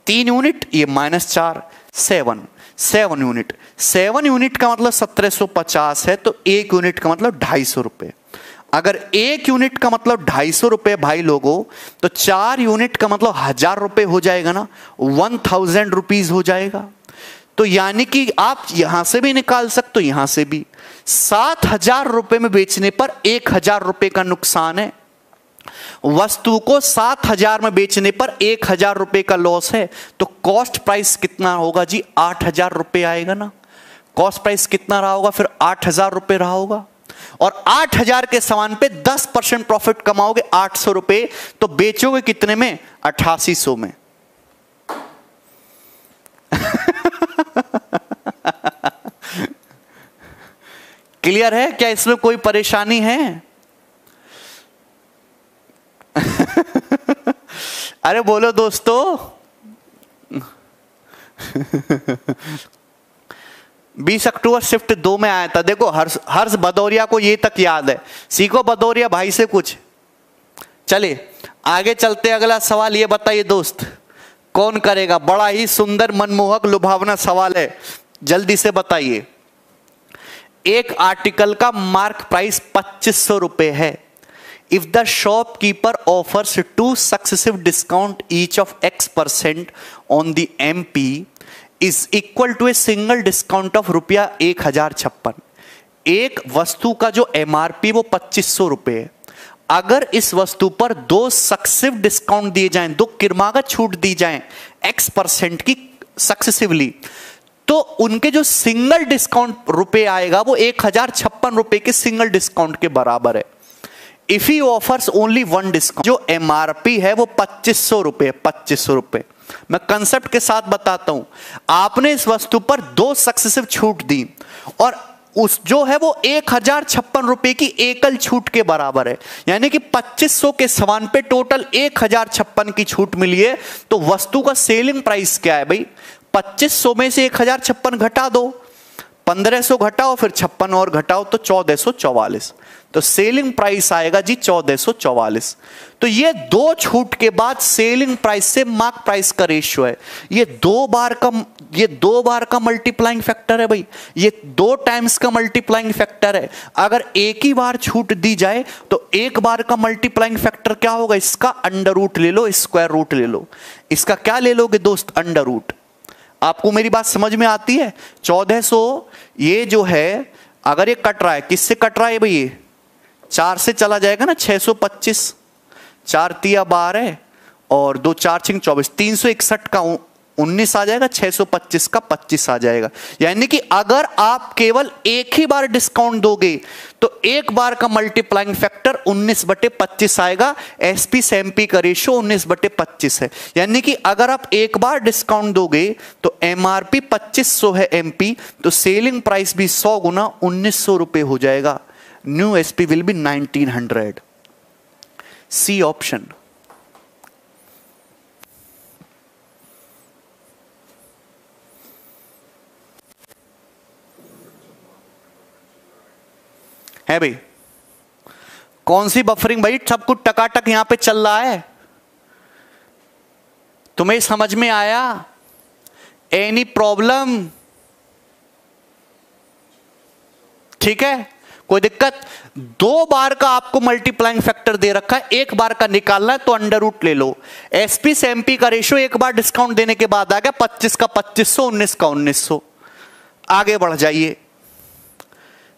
Speaker 1: 3 यूनिट, ये -4, 7 यूनिट। 7 यूनिट का मतलब 1750 है, तो 1 यूनिट का मतलब 250 रुपए। अगर 1 यूनिट का मतलब 250 रुपए भाई लोगों, तो 4 यूनिट का मतलब 1,000 रुपए हो जाएगा ना, 1000 रुपीज हो जाएगा। तो यानी कि आप यहां से भी निकाल सकते हो, यहां से भी। 7,000 रुपए में बेचने पर 1,000 रुपए का नुकसान है। वस्तु को 7,000 में बेचने पर 1,000 रुपए का लॉस है, तो कॉस्ट प्राइस कितना होगा जी? 8,000 रुपए आएगा ना। कॉस्ट प्राइस कितना रहा होगा फिर? 8,000 रुपए रहा होगा। और 8,000 के सामान पे 10% प्रॉफिट कमाओगे 800 रुपए, तो बेचोगे कितने में? 8800 में। क्लियर है क्या? इसमें कोई परेशानी है? अरे बोलो दोस्तों। 20 अक्टूबर शिफ्ट 2 में आया था। देखो हर्ष भदौरिया को ये तक याद है। सीखो भदौरिया भाई से कुछ। चले आगे चलते। अगला सवाल ये बताइए दोस्त, कौन करेगा? बड़ा ही सुंदर, मनमोहक, लुभावना सवाल है, जल्दी से बताइए। एक आर्टिकल का मार्क प्राइस 2500 रुपए है। If the shopkeeper offers 2 successive discount each of X% on the MP is equal to a single discount of रुपया 1,056। एक वस्तु का जो MRP वो 2500 रुपए है। अगर इस वस्तु पर 2 सक्सेसिव डिस्काउंट दिए जाएं, 2 किरमागत छूट दी जाएं X% की सक्सेसिवली, तो उनके जो सिंगल डिस्काउंट रुपए आएगा वो 1,056 रुपए के सिंगल डिस्काउंट के बराबर है। If he offers only 1 discount, जो एमआरपी है वो 2500 रुपए। 2500 रुपए मैं कंसेप्ट के साथ बताता हूं। आपने इस वस्तु पर 2 सक्सेसिव छूट दी और उस जो है वो 1,056 रुपए की एकल छूट के बराबर है। यानी कि 2500 के सामान पे टोटल 1,056 की छूट मिली है। तो वस्तु का सेलिंग प्राइस क्या है भाई? 2500 में से 1,056 घटा दो, 1500 घटाओ, फिर 56 और घटाओ तो 1444। तो सेलिंग प्राइस आएगा जी 1444। तो ये 2 छूट के बाद सेलिंग प्राइस से मार्क प्राइस का रेशियो है। ये 2 बार का मल्टीप्लाइंग फैक्टर है भाई। ये 2 टाइम्स का मल्टीप्लाइंग फैक्टर है। अगर एक ही बार छूट दी जाए तो एक बार का मल्टीप्लाइंग फैक्टर क्या होगा? इसका अंडर रूट ले लो, स्क्वायर रूट ले लो। इसका क्या ले लोगे दोस्त? Under root. आपको मेरी बात समझ में आती है? 1400 ये जो है अगर ये कट रहा है, किससे कट रहा है भाई? ये 4 से चला जाएगा ना, 625, 4 तिया 12 और 2 4 6 24, 361 का 19 आ जाएगा, 625 का 25 आ जाएगा। यानी कि अगर आप केवल एक ही बार डिस्काउंट दोगे तो एक बार का मल्टीप्लाइंग फैक्टर 19/25 आएगा। एसपी से एमपी का रेशियो 19/25 है। यानी कि अगर आप एक बार डिस्काउंट दोगे तो एमआरपी 2500 है एमपी, तो सेलिंग प्राइस भी 100 गुना 1900 रुपए हो जाएगा। New SP will be 1900। C option. है भाई? कौन सी बफरिंग भाई? सब कुछ टकाटक यहां पे चल रहा है। तुम्हें समझ में आया? Any problem? ठीक है, कोई दिक्कत? 2 बार का आपको मल्टीप्लाइंग फैक्टर दे रखा है, एक बार का निकालना है तो अंडर रूट ले लो। एसपी से एमपी का रेशियो एक बार डिस्काउंट देने के बाद आ गया 25 का 2500, 19 का 1900। आगे बढ़ जाइए।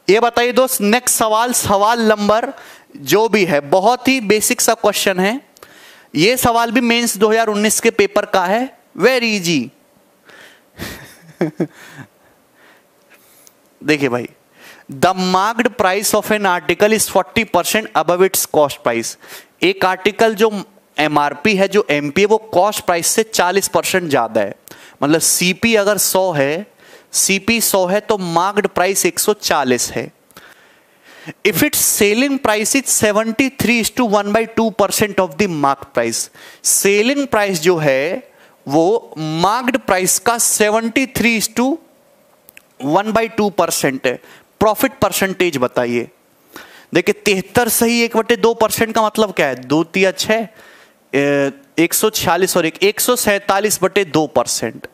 Speaker 1: ये बताइए दोस्त, नेक्स्ट सवाल, सवाल नंबर जो भी है, बहुत ही बेसिक सा क्वेश्चन है। ये सवाल भी मेंस 2019 के पेपर का है, वेरी इजी। देखिए भाई, the marked price of an article is 40% above it's cost price. एक आर्टिकल जो एमआरपी है, जो एमपी है, वो कॉस्ट प्राइस से 40% ज्यादा है। मतलब सीपी अगर 100 है, सीपी 100 है तो मार्क्ड प्राइस 140 है। If it's selling price is 73:1/2% of the marked price. Selling price जो है वो मार्क्ड प्राइस का 73:1/2% है। प्रॉफिट परसेंटेज बताइए। देखिए 73 सही 1/2% का मतलब क्या है? 2 तिया 6, 146 और 147/2%।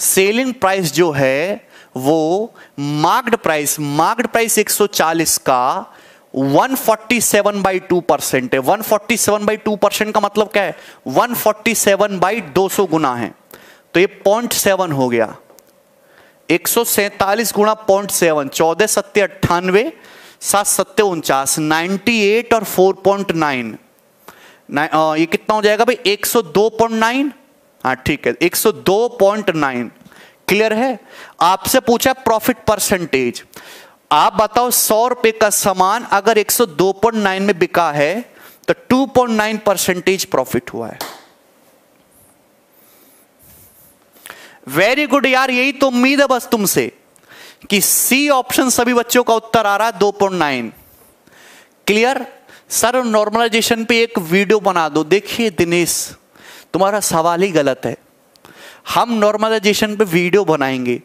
Speaker 1: सेलिंग प्राइस जो है वो मार्क्ड प्राइस 140 का 147/2% है। 147/2% का मतलब क्या है? 147/200 गुना है, तो ये 0.7 हो गया। 147 गुणा 0.7, 14 7 98, 7 7 49, 98 और 4.9, ये कितना हो जाएगा भाई? 102.9। हाँ ठीक है, 102.9। क्लियर है? आपसे पूछा प्रॉफिट परसेंटेज। आप बताओ 100 रुपए का सामान अगर 102.9 में बिका है तो 2.9% प्रॉफिट हुआ है। वेरी गुड यार, यही तो उम्मीद है बस तुमसे कि सी ऑप्शन सभी बच्चों का उत्तर आ रहा है 2.9। क्लियर? सर नॉर्मलाइजेशन पे एक वीडियो बना दो। देखिए दिनेश, तुम्हारा सवाल ही गलत है। हम नॉर्मलाइजेशन पे वीडियो बनाएंगे,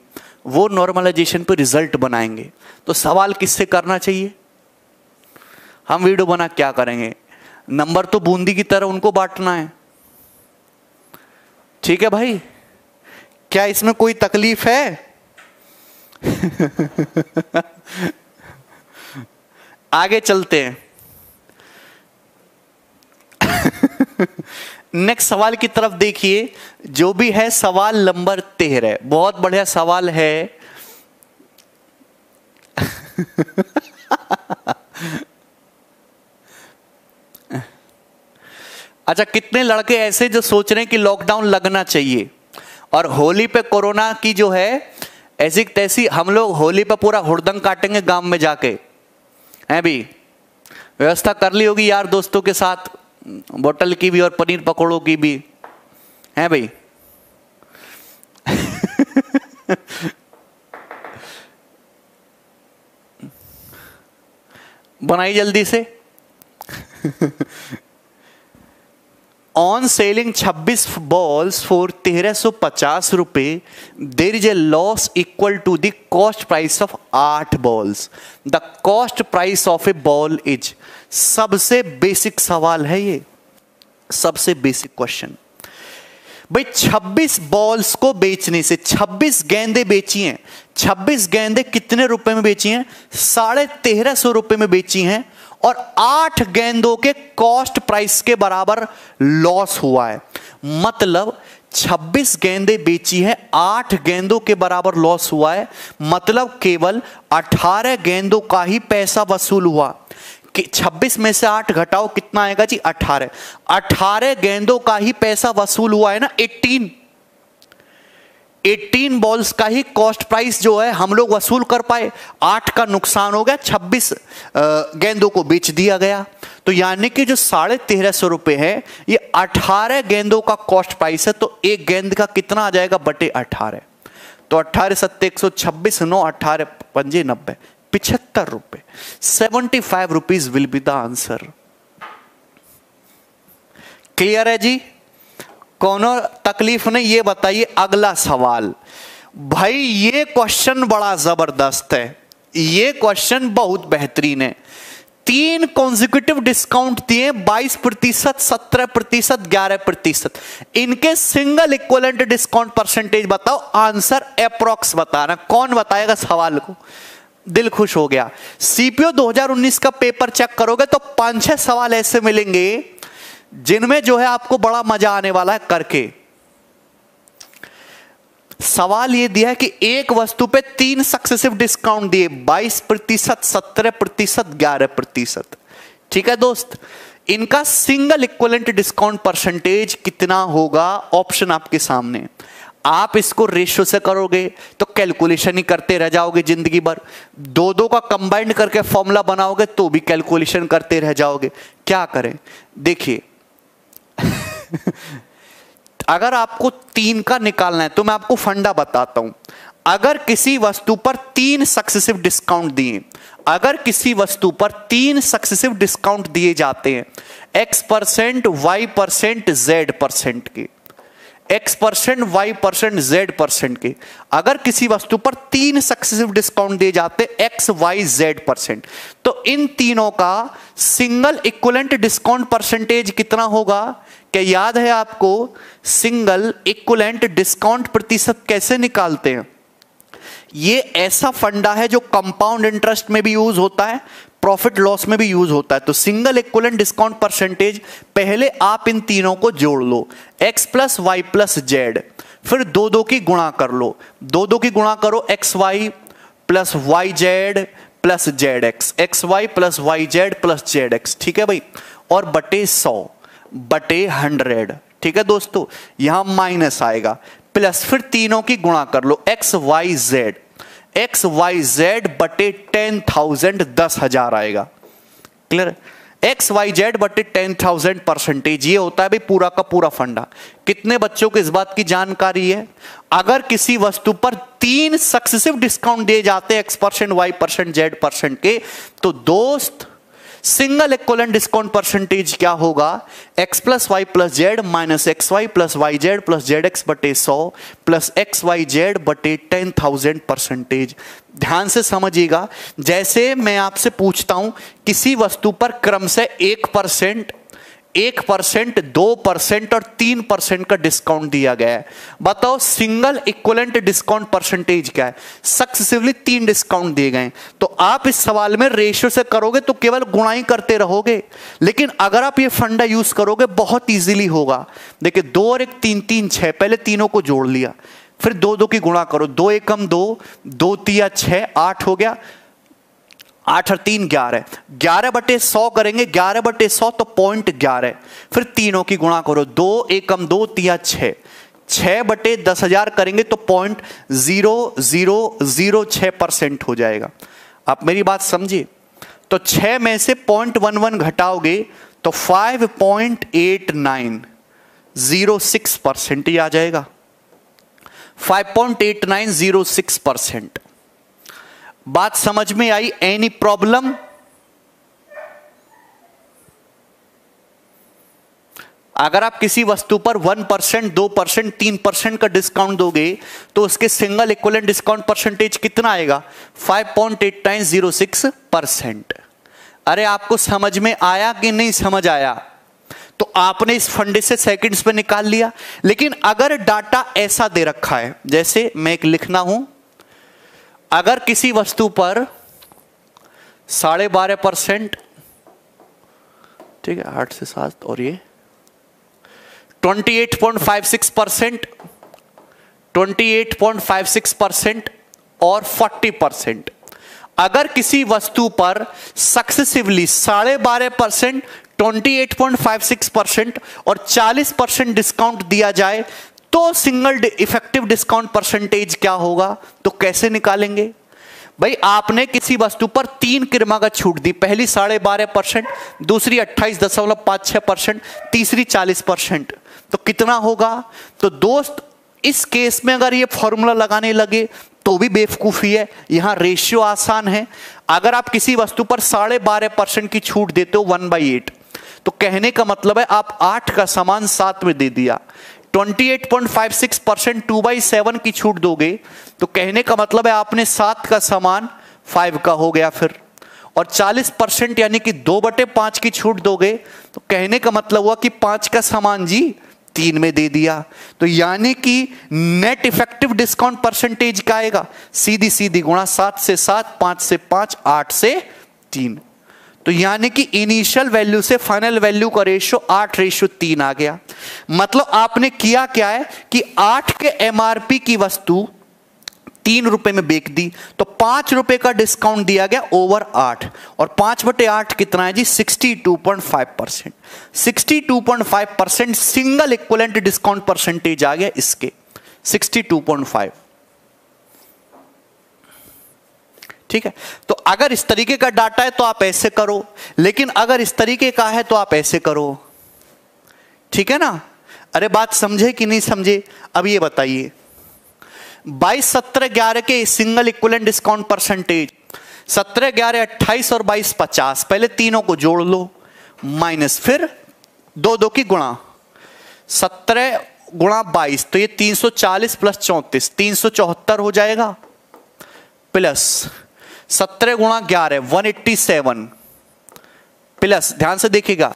Speaker 1: वो नॉर्मलाइजेशन पे रिजल्ट बनाएंगे, तो सवाल किससे करना चाहिए? हम वीडियो बना क्या करेंगे? नंबर तो बूंदी की तरह उनको बांटना है। ठीक है भाई, क्या इसमें कोई तकलीफ है? आगे चलते हैं। नेक्स्ट सवाल की तरफ देखिए, जो भी है सवाल नंबर 13। बहुत बढ़िया सवाल है। अच्छा, कितने लड़के ऐसे जो सोच रहे हैं कि लॉकडाउन लगना चाहिए और होली पे कोरोना की जो है ऐसी तैसी, हम लोग होली पे पूरा हुड़दंग काटेंगे गांव में जाके, हैं भी? व्यवस्था कर ली होगी यार दोस्तों के साथ, बोतल की भी और पनीर पकौड़ों की भी, हैं भाई? बनाई जल्दी से। ऑन सेलिंग 26 बॉल्स फॉर 1350 रुपए, there is a loss equal to the cost price of 8 balls. The cost price of a ball is. सबसे बेसिक सवाल है ये, सबसे बेसिक क्वेश्चन भाई। 26 बॉल्स को बेचने से, 26 गेंदें बेची हैं, 26 गेंदें कितने रुपए में बेची हैं? 1350 रुपए में बेची हैं, और 8 गेंदों के कॉस्ट प्राइस के बराबर लॉस हुआ है। मतलब 26 गेंदें बेची है, 8 गेंदों के बराबर लॉस हुआ है, मतलब केवल 18 गेंदों का ही पैसा वसूल हुआ कि 26 में से 8 घटाओ कितना आएगा जी 18 गेंदों का ही पैसा वसूल हुआ है ना। 18 बॉल्स का ही कॉस्ट प्राइस जो है हम लोग वसूल कर पाए, 8 का नुकसान हो गया, 26 गेंदों को बेच दिया गया। तो यानी कि जो 1350 रुपए है ये 18 गेंदों का कॉस्ट प्राइस है, तो एक गेंद का कितना आ जाएगा बटे 18, तो 18 सत्ते 126, 9 18 पंजे 90, 75 रुपए। 75 rupees will be the answer. Clear है जी, कोनो तकलीफ नहीं। ये बताइए अगला सवाल। भाई ये क्वेश्चन बड़ा जबरदस्त है, ये क्वेश्चन बहुत बेहतरीन है। 3 कॉन्जिक्यूटिव डिस्काउंट दिए, 22%, 17%, 11%। इनके सिंगल इक्विवेलेंट डिस्काउंट परसेंटेज बताओ। आंसर अप्रॉक्स बताना। कौन बताएगा सवाल को? दिल खुश हो गया। सीपीओ 2019 का पेपर चेक करोगे तो 5-6 सवाल ऐसे मिलेंगे जिनमें जो है आपको बड़ा मजा आने वाला है करके। सवाल ये दिया है कि एक वस्तु पे 3 सक्सेसिव डिस्काउंट दिए, 22%, 17%, 11%। ठीक है दोस्त, इनका सिंगल इक्विवेलेंट डिस्काउंट परसेंटेज कितना होगा? ऑप्शन आपके सामने। आप इसको रेशियो से करोगे तो कैलकुलेशन ही करते रह जाओगे जिंदगी भर। 2-2 का कंबाइंड करके फॉर्मूला बनाओगे तो भी कैलकुलेशन करते रह जाओगे। क्या करें? देखिए अगर आपको 3 का निकालना है तो मैं आपको फंडा बताता हूं। अगर किसी वस्तु पर 3 सक्सेसिव डिस्काउंट दिए, अगर किसी वस्तु पर 3 सक्सेसिव डिस्काउंट दिए जाते हैं, X%, Y%, Z% के, X%, Y%, Z% के, अगर किसी वस्तु पर 3 सक्सेसिव डिस्काउंट दिए जाते X, Y, Z%, तो इन तीनों का सिंगल इक्विवेलेंट डिस्काउंट परसेंटेज कितना होगा? क्या याद है आपको सिंगल इक्विवेलेंट डिस्काउंट प्रतिशत कैसे निकालते हैं? ये ऐसा फंडा है जो कंपाउंड इंटरेस्ट में भी यूज होता है, प्रॉफिट लॉस में भी यूज होता है। तो सिंगल इक्विवेलेंट डिस्काउंट परसेंटेज, पहले आप इन तीनों को जोड़ लो, X plus y plus z, फिर 2-2 की गुणा कर लो, 2-2 की गुणा करो, XY plus y z plus z x, XY plus y z plus z x. ठीक है भाई, और बटे 100 बटे 100। ठीक है दोस्तों, यहां माइनस आएगा, प्लस फिर तीनों की गुणा कर लो, XYZ बटे 10,000, 10,000 आएगा। क्लियर? XYZ बटे 10,000 परसेंटेज, ये होता है भाई पूरा का पूरा फंडा। कितने बच्चों को इस बात की जानकारी है? अगर किसी वस्तु पर 3 सक्सेसिव डिस्काउंट दिए जाते हैं X%, Y%, Z% के, तो दोस्त सिंगल इक्विवेलेंट डिस्काउंट परसेंटेज क्या होगा? X plus y plus z minus XY plus y z plus z x बटे 100 प्लस XYZ बटे 10,000 परसेंटेज। ध्यान से समझिएगा, जैसे मैं आपसे पूछता हूं किसी वस्तु पर क्रमशः 1%, 2% और 3% का डिस्काउंट दिया गया है, बताओ सिंगल इक्विवेलेंट डिस्काउंट परसेंटेज क्या है? सक्सेसिवली 3 डिस्काउंट दिए गए। तो आप इस सवाल में रेशियो से करोगे तो केवल गुणा ही करते रहोगे, लेकिन अगर आप ये फंडा यूज करोगे बहुत इजीली होगा। देखिए 2 और 1 3, 3 6, पहले तीनों को जोड़ लिया, फिर 2-2 की गुणा करो, 2 एकम 2, 2 तिया 6, 8 हो गया, 8 और 3 11, 11 बटे 100 करेंगे, 11 बटे 100 तो 0.11, फिर तीनों की गुणा करो, 2 एकम 2 तिया 6, 6 बटे 10,000 करेंगे तो 0.0006% हो जाएगा। आप मेरी बात समझिए, तो 6 में से 0.11 घटाओगे तो 5.8906% ही आ जाएगा। 5.8906%। बात समझ में आई? Any problem? अगर आप किसी वस्तु पर 1%, 2%, 3% का डिस्काउंट दोगे तो उसके सिंगल इक्विवेलेंट डिस्काउंट परसेंटेज कितना आएगा? 5.8906%। अरे आपको समझ में आया कि नहीं समझ आया? तो आपने इस फंडे से सेकंड्स पे निकाल लिया। लेकिन अगर डाटा ऐसा दे रखा है, जैसे मैं एक लिखना हूं, अगर किसी वस्तु पर 12.5%, ठीक है 8 से 7, और ये 28.56%, 28.56% और 40%। अगर किसी वस्तु पर सक्सेसिवली 12.5%, 28.56% और 40% डिस्काउंट दिया जाए तो सिंगल इफेक्टिव डिस्काउंट परसेंटेज क्या होगा? तो कैसे निकालेंगे भाई? आपने किसी वस्तु पर 3 क्रमागत छूट दी, पहली 12.5%, दूसरी 28.56%, तीसरी 40%, तो कितना होगा? तो दोस्त इस केस में अगर ये फॉर्मूला लगाने लगे तो भी बेवकूफी है, यहां रेशियो आसान है। अगर आप किसी वस्तु पर 12.5% की छूट देते हो 1/8, तो कहने का मतलब है आप 8 का सामान 7 में दे दिया। 28.56% 2/7 की छूट दोगे तो कहने का मतलब है आपने 7 का सामान 5 का हो गया फिर। और 40% यानी कि 2/5 की छूट दोगे तो कहने का मतलब हुआ कि 5 का सामान जी 3 में दे दिया। तो यानी कि नेट इफेक्टिव डिस्काउंट परसेंटेज क्या आएगा? सीधी सीधी गुणा 7 से 7, 5 से 5, 8 से 3। तो यानी कि इनिशियल वैल्यू से फाइनल वैल्यू का रेशियो 8:3 आ गया। मतलब आपने किया क्या है कि 8 के एमआरपी की वस्तु 3 रुपए में बेच दी, तो 5 रुपए का डिस्काउंट दिया गया ओवर 8, और 5/8 कितना है जी? 62.5%। 62.5% सिंगल इक्विवेलेंट डिस्काउंट परसेंटेज आ गया इसके, 62.5। ठीक है, तो अगर इस तरीके का डाटा है तो आप ऐसे करो, लेकिन अगर इस तरीके का है तो आप ऐसे करो। ठीक है ना? अरे बात समझे कि नहीं समझे? अब ये बताइए, 22, 17, 11 के सिंगल इक्विवेलेंट डिस्काउंट परसेंटेज, 17, 11, 28 और 22, 50। पहले तीनों को जोड़ लो, माइनस फिर 2 की गुणा, 17 गुणा 22, तो ये 340 प्लस 34, 374 हो जाएगा, प्लस 17 गुणा 11 187, प्लस ध्यान से देखिएगा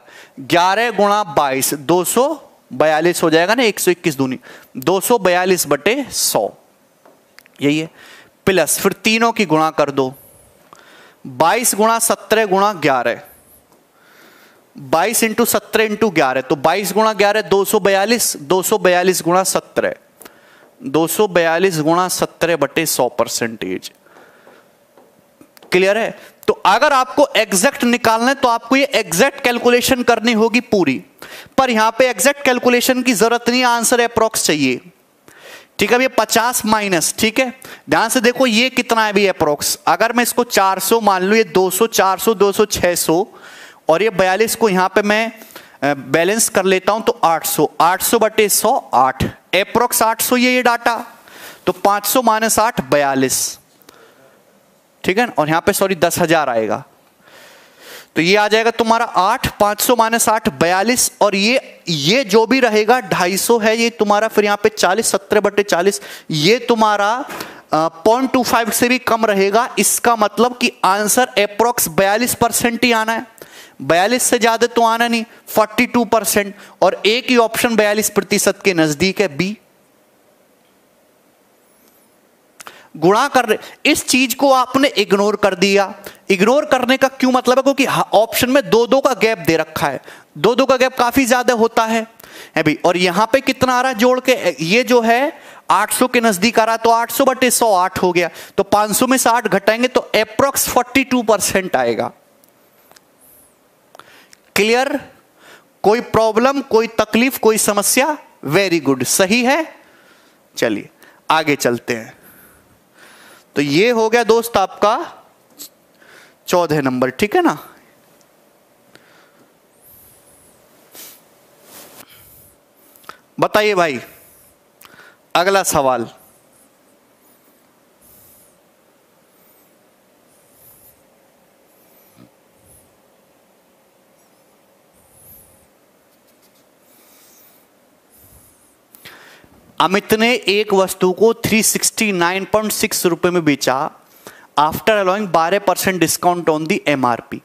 Speaker 1: 11 गुणा 22 242 हो जाएगा ना, 121 दूनी 242/100, यही है। प्लस फिर तीनों की गुणा कर दो, 22 गुणा 17 गुणा 11, 22 इंटू 17 इंटू 11, तो 22 गुणा 11 242, 242 गुणा 17, 242 गुणा 17/100 परसेंटेज। क्लियर है? तो अगर आपको एग्जैक्ट निकालना है तो आपको ये एग्जैक्ट कैलकुलेशन करनी होगी पूरी, पर यहां पे एग्जैक्ट कैलकुलेशन की जरूरत नहीं, आंसर अप्रॉक्स चाहिए। ठीक है, ये 50 माइनस, ठीक है, ध्यान से देखो ये कितना है भी अप्रॉक्स। अगर मैं इसको 400 मान लूं, ये 200, 400, 200, 600, और ये 42 को यहां पे मैं बैलेंस कर लेता हूं तो 800, 800/100 8, अप्रॉक्स 800 ये डाटा, तो 500 माइनस 8 42, ठीक है, और यहां पे सॉरी 10,000 आएगा, तो ये आ जाएगा तुम्हारा 8, 500 माइनस 8 42, और ये जो भी रहेगा 250 है ये तुम्हारा, फिर यहाँ पे 40, 17/40, ये तुम्हारा 0.25 से भी कम रहेगा। इसका मतलब कि आंसर अप्रॉक्स 42% ही आना है, 42 से ज्यादा तो आना नहीं, 42%, और एक ही ऑप्शन 42% के नजदीक है, बी। गुणा कर रहे, इस चीज को आपने इग्नोर कर दिया। इग्नोर करने का क्यों मतलब है? क्योंकि ऑप्शन में 2-2 का गैप दे रखा है, 2-2 का गैप काफी ज्यादा होता है भाई। और यहां पे कितना आ रहा है जोड़ के? ये जो है 800 के नजदीक आ रहा, तो 800/100 8 हो गया, तो 500 में से 8 घटाएंगे तो अप्रॉक्स 42% आएगा। क्लियर? कोई प्रॉब्लम, कोई तकलीफ, कोई समस्या? वेरी गुड, सही है। चलिए आगे चलते हैं। तो ये हो गया दोस्त आपका 14 नंबर, ठीक है ना। बताइए भाई, अगला सवाल। अमित ने एक वस्तु को 369.6 रुपए में बेचा after allowing 12% discount on the MRP.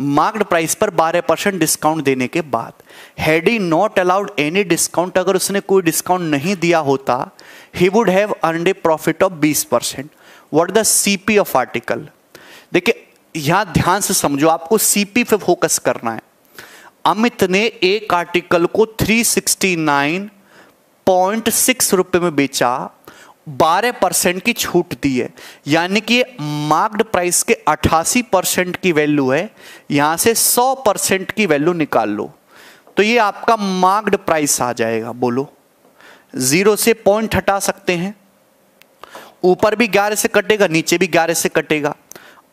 Speaker 1: Marked price पर 12% डिस्काउंट देने के बाद, had he not allowed any discount, अगर उसने कोई डिस्काउंट नहीं दिया होता, he would have earned A profit of 20%। What the CP of article? देखिए यहां ध्यान से समझो, आपको सीपी पे फोकस करना है। अमित ने एक आर्टिकल को 369.6 रुपए में बेचा, 12% की छूट दी है, यानी कि मार्क्ड प्राइस के 88% की वैल्यू है। यहां से 100% की वैल्यू निकाल लो तो ये आपका मार्क्ड प्राइस आ जाएगा। बोलो, 0 से पॉइंट हटा सकते हैं, ऊपर भी 11 से कटेगा, नीचे भी 11 से कटेगा,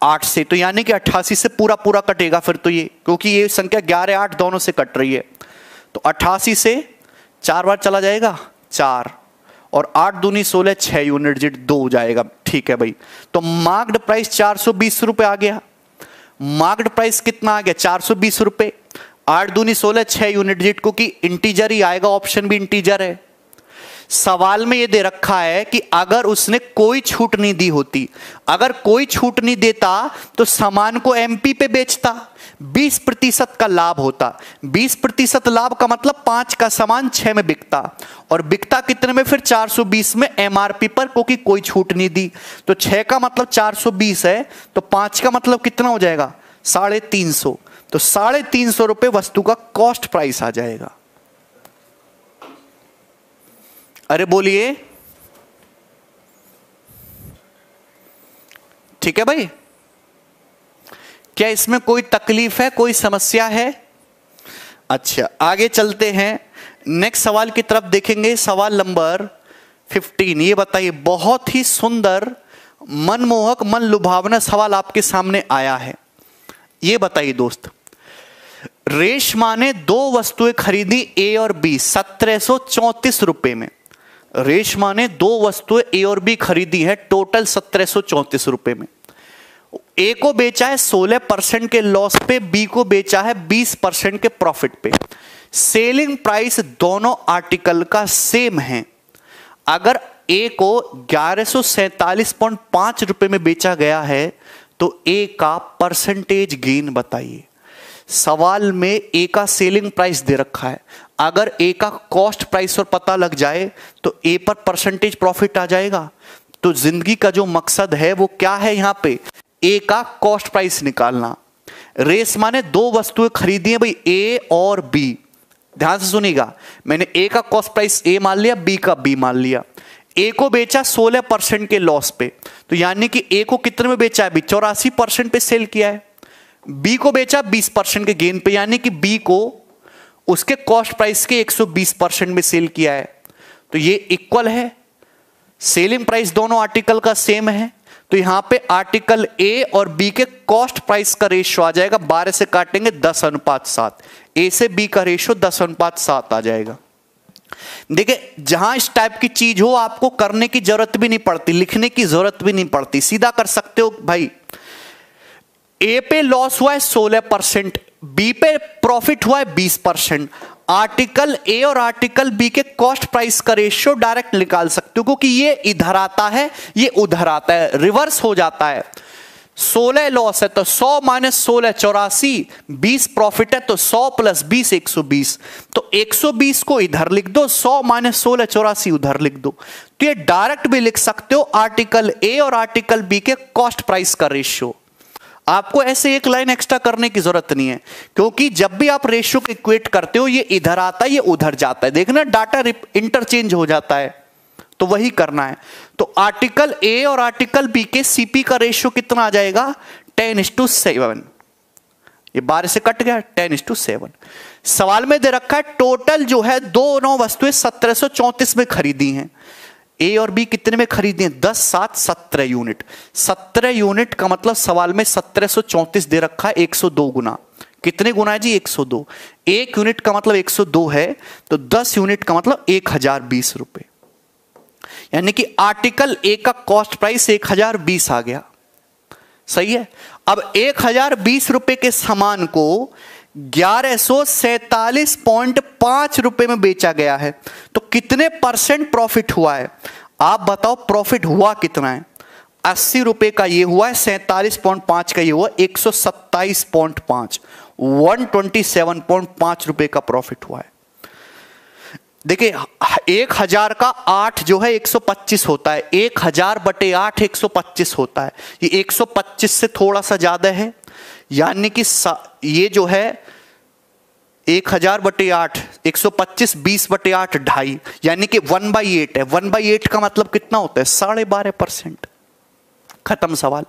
Speaker 1: 8 से, तो यानी कि 88 से पूरा पूरा कटेगा फिर तो ये, क्योंकि ये संख्या 11 8 दोनों से कट रही है। तो 88 से 4 बार चला जाएगा 4, और 8 दूनी 16, 6 यूनिट डिजिट 2 हो जाएगा। ठीक है भाई, तो मार्क्ड प्राइस 420 रुपए आ गया। मार्क्ड प्राइस कितना आ गया? 420 रुपए। 8 दूनी 16, 6 यूनिट डिजिट, क्योंकि इंटीजर ही आएगा, ऑप्शन भी इंटीजर है। सवाल में ये दे रखा है कि अगर उसने कोई छूट नहीं दी होती, अगर कोई छूट नहीं देता तो सामान को एमपी पे बेचता, 20% का लाभ होता। 20% लाभ का मतलब 5 का सामान 6 में बिकता, और बिकता कितने में? फिर 420 में एमआरपी पर, क्योंकि कोई छूट नहीं दी। तो 6 का मतलब 420 है, तो 5 का मतलब कितना हो जाएगा? 350। तो 350 रुपए वस्तु का कॉस्ट प्राइस आ जाएगा। अरे बोलिए, ठीक है भाई? क्या इसमें कोई तकलीफ है, कोई समस्या है? अच्छा, आगे चलते हैं, नेक्स्ट सवाल की तरफ देखेंगे। सवाल नंबर 15। ये बताइए, बहुत ही सुंदर, मनमोहक, मन लुभावना सवाल आपके सामने आया है। ये बताइए दोस्त, रेशमा ने 2 वस्तुएं खरीदी ए और बी 1734 रुपए में। रेशमा ने 2 वस्तुएं ए और बी खरीदी है टोटल 1734 रुपए में। ए को बेचा है 16% के लॉस पे, बी को बेचा है 20% के प्रॉफिट पे। सेलिंग प्राइस दोनों आर्टिकल का सेम है। अगर ए को 1147.5 रुपए में बेचा गया है तो ए का परसेंटेज गेन बताइए। सवाल में ए का सेलिंग प्राइस दे रखा है, अगर ए का कॉस्ट प्राइस और पता लग जाए तो ए पर परसेंटेज प्रॉफिट आ जाएगा। तो जिंदगी का जो मकसद है वो क्या है? यहां पे ए का कॉस्ट प्राइस निकालना। रेशमा ने 2 वस्तुएं खरीदी है भाई, ए और बी। ध्यान से सुनिएगा, मैंने ए का कॉस्ट प्राइस ए मान लिया, बी का बी मान लिया। ए को बेचा 16% के लॉस पे, तो यानी कि ए को कितने में बेचा है? 84% पे सेल किया है। बी को बेचा 20% के गेन पे, यानी कि बी को उसके कॉस्ट प्राइस के 120% में सेल किया है। तो ये इक्वल है, सेलिंग प्राइस दोनों आर्टिकल का सेम है। तो यहां पे आर्टिकल ए और बी के कॉस्ट प्राइस का रेशियो आ जाएगा, 12 से काटेंगे 10:7। ए से बी का रेशियो 10:7 आ जाएगा। देखिए, जहां इस टाइप की चीज हो आपको करने की जरूरत भी नहीं पड़ती, लिखने की जरूरत भी नहीं पड़ती, सीधा कर सकते हो भाई। ए पे लॉस हुआ है 16%, बी पे प्रॉफिट हुआ है 20%। आर्टिकल ए और आर्टिकल बी के कॉस्ट प्राइस का रेशियो डायरेक्ट निकाल सकते हो, क्योंकि ये इधर आता है, ये उधर आता है, रिवर्स हो जाता है। 16 लॉस है तो 100 - 16 84, 20 प्रॉफिट है तो 100 + 20 120। तो 120 को इधर लिख दो, 100 - 16 84 उधर लिख दो। तो ये डायरेक्ट भी लिख सकते हो, आर्टिकल ए और आर्टिकल बी के कॉस्ट प्राइस का रेशियो। आपको ऐसे एक लाइन एक्स्ट्रा करने की जरूरत नहीं है, क्योंकि जब भी आप रेशियो को इक्वेट करते हो ये इधर आता है, ये उधर जाता है, देखना डाटा इंटरचेंज हो जाता है, तो वही करना है। तो आर्टिकल ए और आर्टिकल बी के सीपी का रेशियो कितना आ जाएगा? 10:7। ये 12 से कट गया, 10:7। सवाल में दे रखा है टोटल जो है दोनों वस्तुएं 1734 में खरीदी हैं। ए और बी कितने में खरीदी हैं? 10 7 17 यूनिट। 17 यूनिट का मतलब सवाल में 1734 दे रखा है, 102 गुना। कितने गुना है जी? 102। 1 यूनिट का मतलब 102 है, तो 10 यूनिट का मतलब 1020 रुपए। यानी कि आर्टिकल ए का कॉस्ट प्राइस 1020 आ गया। सही है। अब 1020 रुपए के सामान को 1147.5 रुपए में बेचा गया है, तो कितने % प्रॉफिट हुआ है? आप बताओ, प्रॉफिट हुआ कितना है? 80 रुपए का ये हुआ है, 47.5 का ये हुआ, 127.5, 127.5 रुपए का प्रॉफिट हुआ है। देखिए, 1000 का 8 जो है 125 होता है, 1000/8 125 होता है। ये 125 से थोड़ा सा ज्यादा है, यानी कि ये जो है 1000/8, 125, 20/8 2.5, यानी कि 1/8 है। 1/8 का मतलब कितना होता है? 12.5%। खत्म सवाल।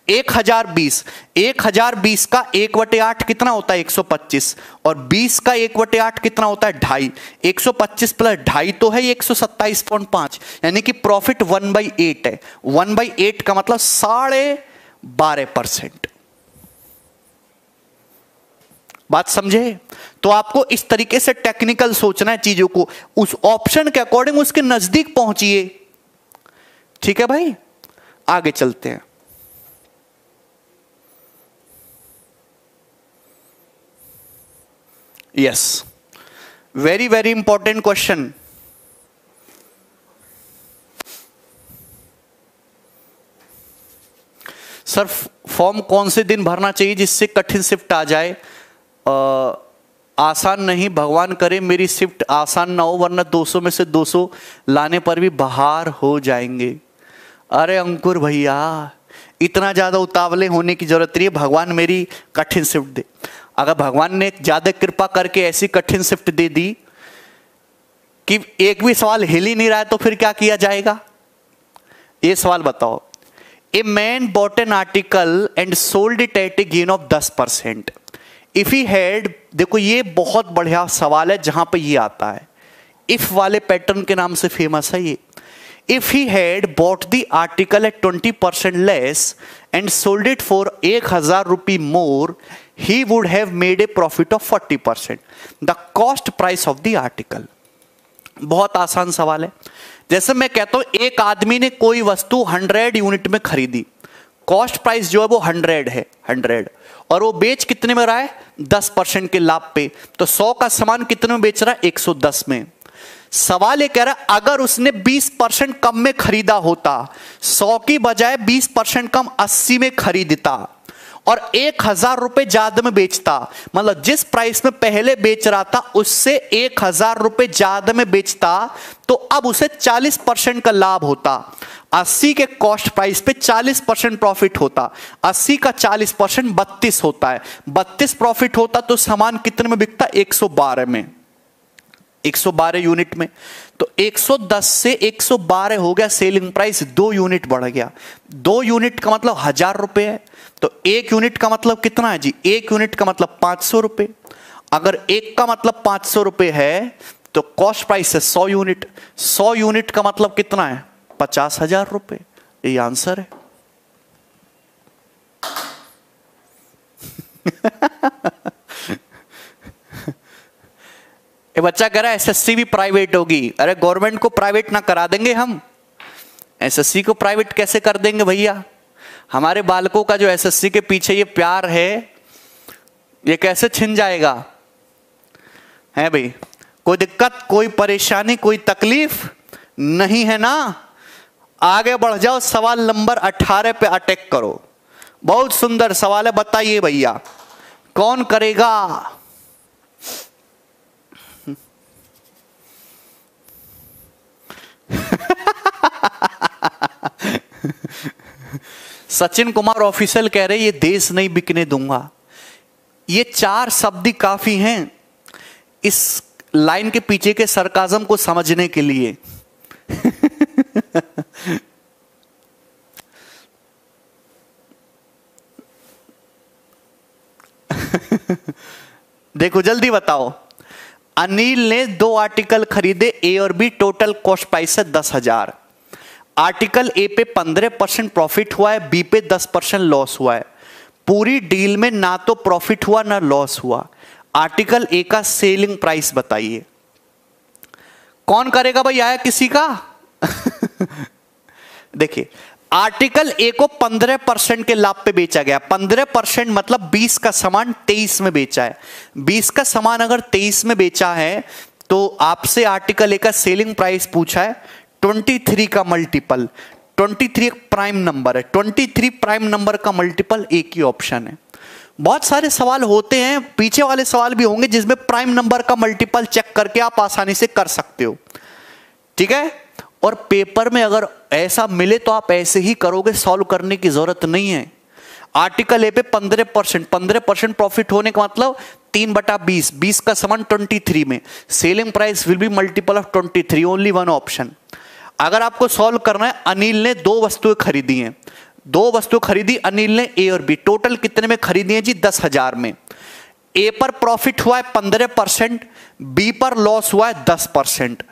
Speaker 1: 1020 का 1/8 कितना होता है? 125, और 20 का 1/8 कितना होता है? 2.5। 125 प्लस 2.5 तो है 127.5, यानी कि प्रॉफिट 1/8 है। 1/8 का मतलब 12.5%। बात समझे? तो आपको इस तरीके से टेक्निकल सोचना है चीजों को, उस ऑप्शन के अकॉर्डिंग उसके नजदीक पहुंचिए। ठीक है भाई, आगे चलते हैं। Yes, very very important question. Sir form कौन से दिन भरना चाहिए जिससे कठिन शिफ्ट आ जाए? आसान नहीं, भगवान करे मेरी शिफ्ट आसान ना हो, वरना 200 में से 200 लाने पर भी बाहर हो जाएंगे। अरे अंकुर भैया, इतना ज्यादा उतावले होने की जरूरत नहीं है। भगवान मेरी कठिन शिफ्ट दे। अगर भगवान ने ज्यादा कृपा करके ऐसी कठिन शिफ्ट दे दी कि एक भी सवाल हिल ही नहीं रहा है, तो फिर क्या किया जाएगा? ये सवाल बताओ। A man bot an article and sold it at A gain of 10%। If he had, देखो ये बहुत बढ़िया सवाल है जहां पे ये आता है, इफ वाले पैटर्न के नाम से फेमस है ये। If he had bought the article at 20% less and sold it for 1000 rupee more, he would have made a profit of 40%. The cost price of the article. बहुत आसान सवाल है। जैसे मैं कहता हूं एक आदमी ने कोई वस्तु 100 यूनिट में खरीदी, कॉस्ट प्राइस जो है वो 100 है, 100, और वो बेच कितने में रहा है? 10% के लाभ पे। तो 100 का सामान कितने में बेच रहा है? 110 में। सवाल ये कह रहा है अगर उसने 20% कम में खरीदा होता, 100 की बजाय 20% कम 80 में खरीदता और 1000 रुपए ज्यादा में बेचता, मतलब जिस प्राइस में पहले बेच रहा था उससे 1000 रुपए ज्यादा में बेचता, तो अब उसे 40% का लाभ होता। 80 के कॉस्ट प्राइस पे 40% प्रॉफिट होता। 80 का 40% 32 होता है। 32 प्रॉफिट होता तो सामान कितने में बिकता? 112 में, 112 यूनिट में। तो 110 से 112 हो गया सेलिंग प्राइस, 2 यूनिट बढ़ गया। 2 यूनिट का मतलब 1000 रुपए है, तो 1 यूनिट का मतलब कितना है जी? 1 यूनिट का मतलब 500 रुपए। अगर 1 का मतलब 500 रुपए है तो कॉस्ट प्राइस है 100 यूनिट। 100 यूनिट का मतलब कितना है? 50,000 रुपए। ये आंसर है। ये बच्चा कह रहा है एसएससी भी प्राइवेट होगी। अरे गवर्नमेंट को प्राइवेट ना करा देंगे हम, एसएससी को प्राइवेट कैसे कर देंगे भैया? हमारे बालकों का जो एसएससी के पीछे ये प्यार है, ये कैसे छिन जाएगा? है भाई, कोई दिक्कत, कोई परेशानी, कोई तकलीफ नहीं है ना? आगे बढ़ जाओ, सवाल नंबर 18 पे अटैक करो। बहुत सुंदर सवाल है, बताइए भैया कौन करेगा? सचिन कुमार ऑफिशियल कह रहे ये देश नहीं बिकने दूंगा। ये 4 शब्द ही काफी हैं इस लाइन के पीछे के सरकाज़म को समझने के लिए। देखो जल्दी बताओ। अनिल ने 2 आर्टिकल खरीदे, ए और बी, टोटल कॉस्ट प्राइस है 10,000। आर्टिकल ए पे 15% प्रॉफिट हुआ है, बी पे 10% लॉस हुआ है। पूरी डील में ना तो प्रॉफिट हुआ ना लॉस हुआ। आर्टिकल ए का सेलिंग प्राइस बताइए। कौन करेगा भाई? आया किसी का? देखिए, आर्टिकल ए को 15% के लाभ पे बेचा गया। 15% मतलब 20 का सामान 23 में बेचा है। 20 का सामान अगर 23 में बेचा है तो आपसे आर्टिकल ए का सेलिंग प्राइस पूछा है 23 का मल्टीपल। 23 एक प्राइम नंबर है, 23 प्राइम नंबर का मल्टीपल एक ही ऑप्शन है। बहुत सारे सवाल होते हैं, पीछे वाले सवाल भी होंगे जिसमें प्राइम नंबर का मल्टीपल चेक करके आप आसानी से कर सकते हो। ठीक है, और पेपर में अगर ऐसा मिले तो आप ऐसे ही करोगे, सॉल्व करने की जरूरत नहीं है। आर्टिकल ए पे 15% प्रॉफिट होने का मतलब 3/20, 20 का समान 23 में, selling price will be multiple of 23, only one option. अगर आपको सॉल्व करना है, अनिल ने 2 वस्तुएं खरीदी हैं, 2 वस्तु खरीदी अनिल ने, ए और बी, टोटल कितने में खरीदी है जी? 10,000 में। ए पर प्रॉफिट हुआ है 15%, बी पर लॉस हुआ है 10%।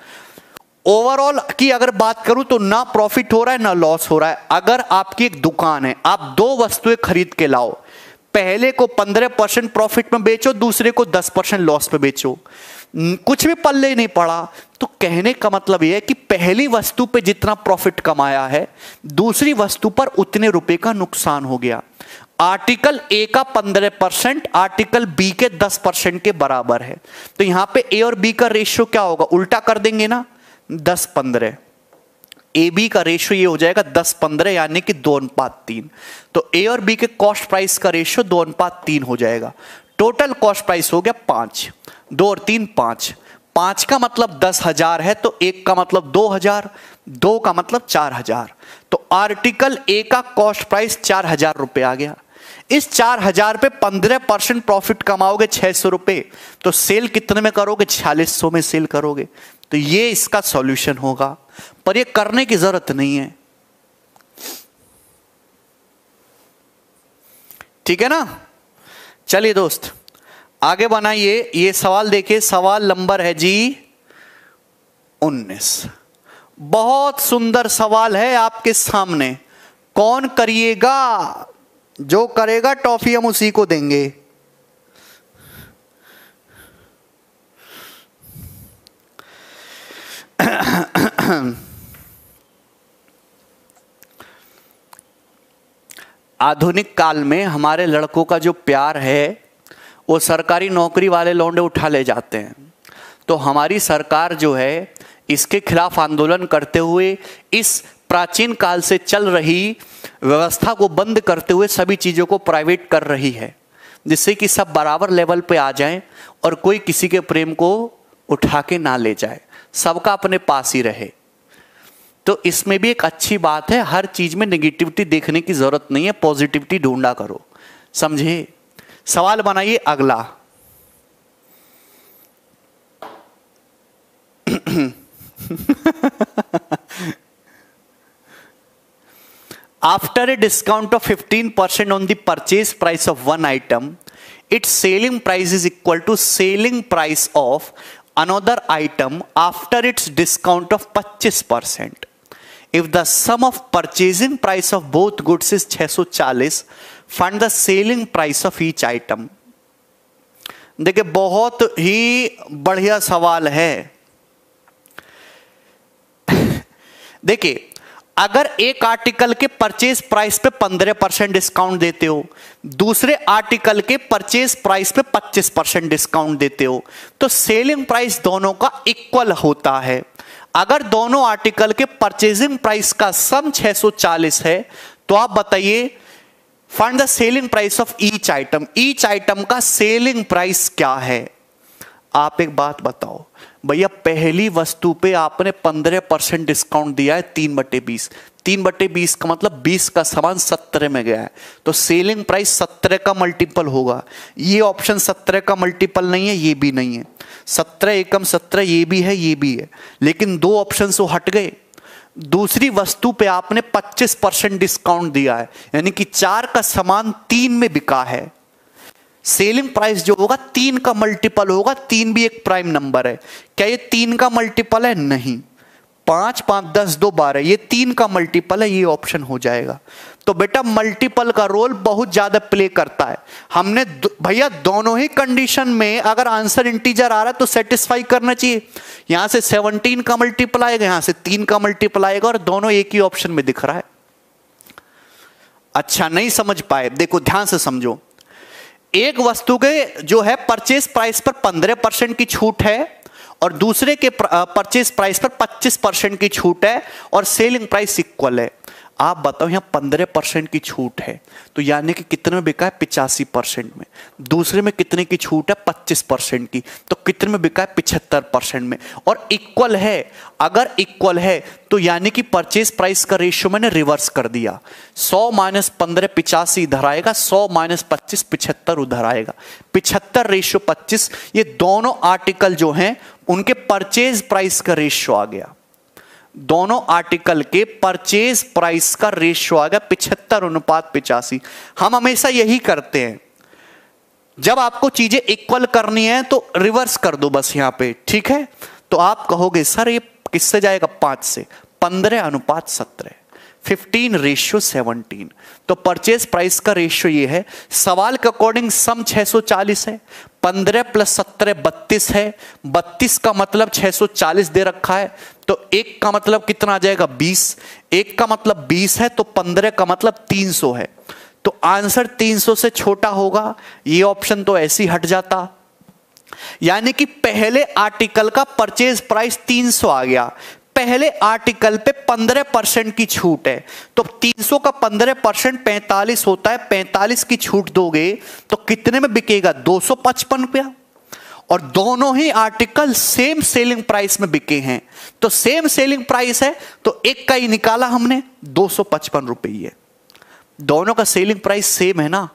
Speaker 1: ओवरऑल की अगर बात करूं तो ना प्रॉफिट हो रहा है ना लॉस हो रहा है। अगर आपकी एक दुकान है, आप 2 वस्तुएं खरीद के लाओ, पहले को 15% प्रॉफिट में बेचो, दूसरे को 10% लॉस में बेचो, कुछ भी पल्ले नहीं पड़ा। तो कहने का मतलब यह है कि पहली वस्तु पे जितना प्रॉफिट कमाया है, दूसरी वस्तु पर उतने रुपए का नुकसान हो गया। आर्टिकल ए का 15% आर्टिकल बी के 10% के बराबर है। तो यहां पे ए और बी का रेशियो क्या होगा? उल्टा कर देंगे ना, 10-15। ए बी का रेशियो ये हो जाएगा 10-15, यानी कि 2:3। तो ए और बी के कॉस्ट प्राइस का रेशियो 2:3 हो जाएगा। टोटल कॉस्ट प्राइस हो गया 5, 2 और 3 5। 5 का मतलब 10,000 है, तो 1 का मतलब 2,000, 2 का मतलब 4,000। तो आर्टिकल ए का कॉस्ट प्राइस 4,000 रुपए आ गया। इस 4,000 पे 15% प्रॉफिट कमाओगे 600 रुपए, तो सेल कितने में करोगे? 4600 में सेल करोगे। तो ये इसका सॉल्यूशन होगा, पर ये करने की जरूरत नहीं है, ठीक है ना। चलिए दोस्त आगे बनाइए। ये सवाल देखिए, सवाल नंबर है जी 19। बहुत सुंदर सवाल है आपके सामने। कौन करिएगा? जो करेगा टॉफी हम उसी को देंगे। आधुनिक काल में हमारे लड़कों का जो प्यार है वो सरकारी नौकरी वाले लौंडे उठा ले जाते हैं। तो हमारी सरकार जो है इसके खिलाफ आंदोलन करते हुए इस प्राचीन काल से चल रही व्यवस्था को बंद करते हुए सभी चीज़ों को प्राइवेट कर रही है, जिससे कि सब बराबर लेवल पे आ जाएं और कोई किसी के प्रेम को उठा के ना ले जाए, सबका अपने पास ही रहे। तो इसमें भी एक अच्छी बात है, हर चीज में नेगेटिविटी देखने की जरूरत नहीं है, पॉजिटिविटी ढूंढा करो, समझे। सवाल बनाइए अगला। After a discount of 15% on the purchase price of one item, its selling price is equal to selling price of another item after its discount of 25%. If the sum of purchasing price of both goods is 640, find the selling price of each item. देखिए बहुत ही बढ़िया सवाल है। देखिए अगर एक article के purchase price पे 15% डिस्काउंट देते हो, दूसरे आर्टिकल के परचेज प्राइस पे 25% डिस्काउंट देते हो, तो सेलिंग प्राइस दोनों का इक्वल होता है। अगर दोनों आर्टिकल के परचेजिंग प्राइस का सम 640 है, तो आप बताइए find the selling price of each item. Each item का सेलिंग प्राइस क्या है? आप एक बात बताओ भैया, पहली वस्तु पे आपने 15% डिस्काउंट दिया है 3/20। 3/20 का मतलब 20 का सामान 17 में गया है, तो सेलिंग प्राइस 17 का मल्टीपल होगा। ये ऑप्शन 17 का मल्टीपल नहीं है, ये भी नहीं है। 17 एकम 17 ये भी है, ये भी है, लेकिन 2 ऑप्शन से हट गए। दूसरी वस्तु पे आपने 25% डिस्काउंट दिया है, यानी कि 4 का सामान 3 में बिका है। सेलिंग प्राइस जो होगा 3 का मल्टीपल होगा। 3 भी एक प्राइम नंबर है। क्या ये 3 का मल्टीपल है? नहीं। 5 5 10 2 12 ये 3 का मल्टीपल है, ये ऑप्शन हो जाएगा। तो बेटा मल्टीपल का रोल बहुत ज्यादा प्ले करता है। हमने भैया दोनों ही कंडीशन में अगर आंसर इंटीजर आ रहा है तो सेटिस्फाई करना चाहिए। यहां से 17 का मल्टीपल आएगा, यहां से 3 का मल्टीपल आएगा, और दोनों एक ही ऑप्शन में दिख रहा है। अच्छा नहीं समझ पाए? देखो ध्यान से समझो। एक वस्तु के जो है परचेज प्राइस पर 15% की छूट है, और दूसरे के परचेज प्राइस पर 25% की छूट है, और सेलिंग प्राइस इक्वल है। आप बताओ यहाँ 15% की छूट है, तो यानी कि कितने में बिका है? 85% में। दूसरे में कितने की छूट है? 25% की, तो कितने में बिका है? 75% में। और इक्वल है, अगर इक्वल है तो यानी कि परचेज प्राइस का रेशियो मैंने रिवर्स कर दिया। 100 माइनस 15 85 इधर आएगा, 100 माइनस 25 75 उधर आएगा। 75 रेशियो 25, ये दोनों आर्टिकल जो हैं उनके परचेज प्राइस का रेशियो आ गया। दोनों आर्टिकल के परचेज प्राइस का रेशियो आ गया 75:85। हम हमेशा यही करते हैं, जब आपको चीजें इक्वल करनी है तो रिवर्स कर दो बस यहां पे, ठीक है। तो आप कहोगे सर ये किससे जाएगा? 5 से। 15:17, 15:17। तो परचेज प्राइस का रेशियो ये है। सवाल के अकॉर्डिंग सम 640 है, 15 + 17 32 है। 32 का मतलब 640 दे रखा है, तो 1 का मतलब कितना आ जाएगा? 20। 1 का मतलब 20 है, तो 15 का मतलब 300 है। तो आंसर 300 से छोटा होगा। ये ऑप्शन तो ऐसे ही हट जाता, यानी कि पहले आर्टिकल का परचेज प्राइस 300 आ गया। पहले आर्टिकल पे 15% की छूट है, तो 300 का 15% 45 होता है। 45 की छूट दोगे तो कितने में बिकेगा? 255 रुपया। और दोनों ही आर्टिकल सेम सेलिंग प्राइस में बिके हैं, तो सेम सेलिंग प्राइस है तो एक का ही निकाला हमने, 255 रुपये। दोनों का सेलिंग प्राइस सेम है ना,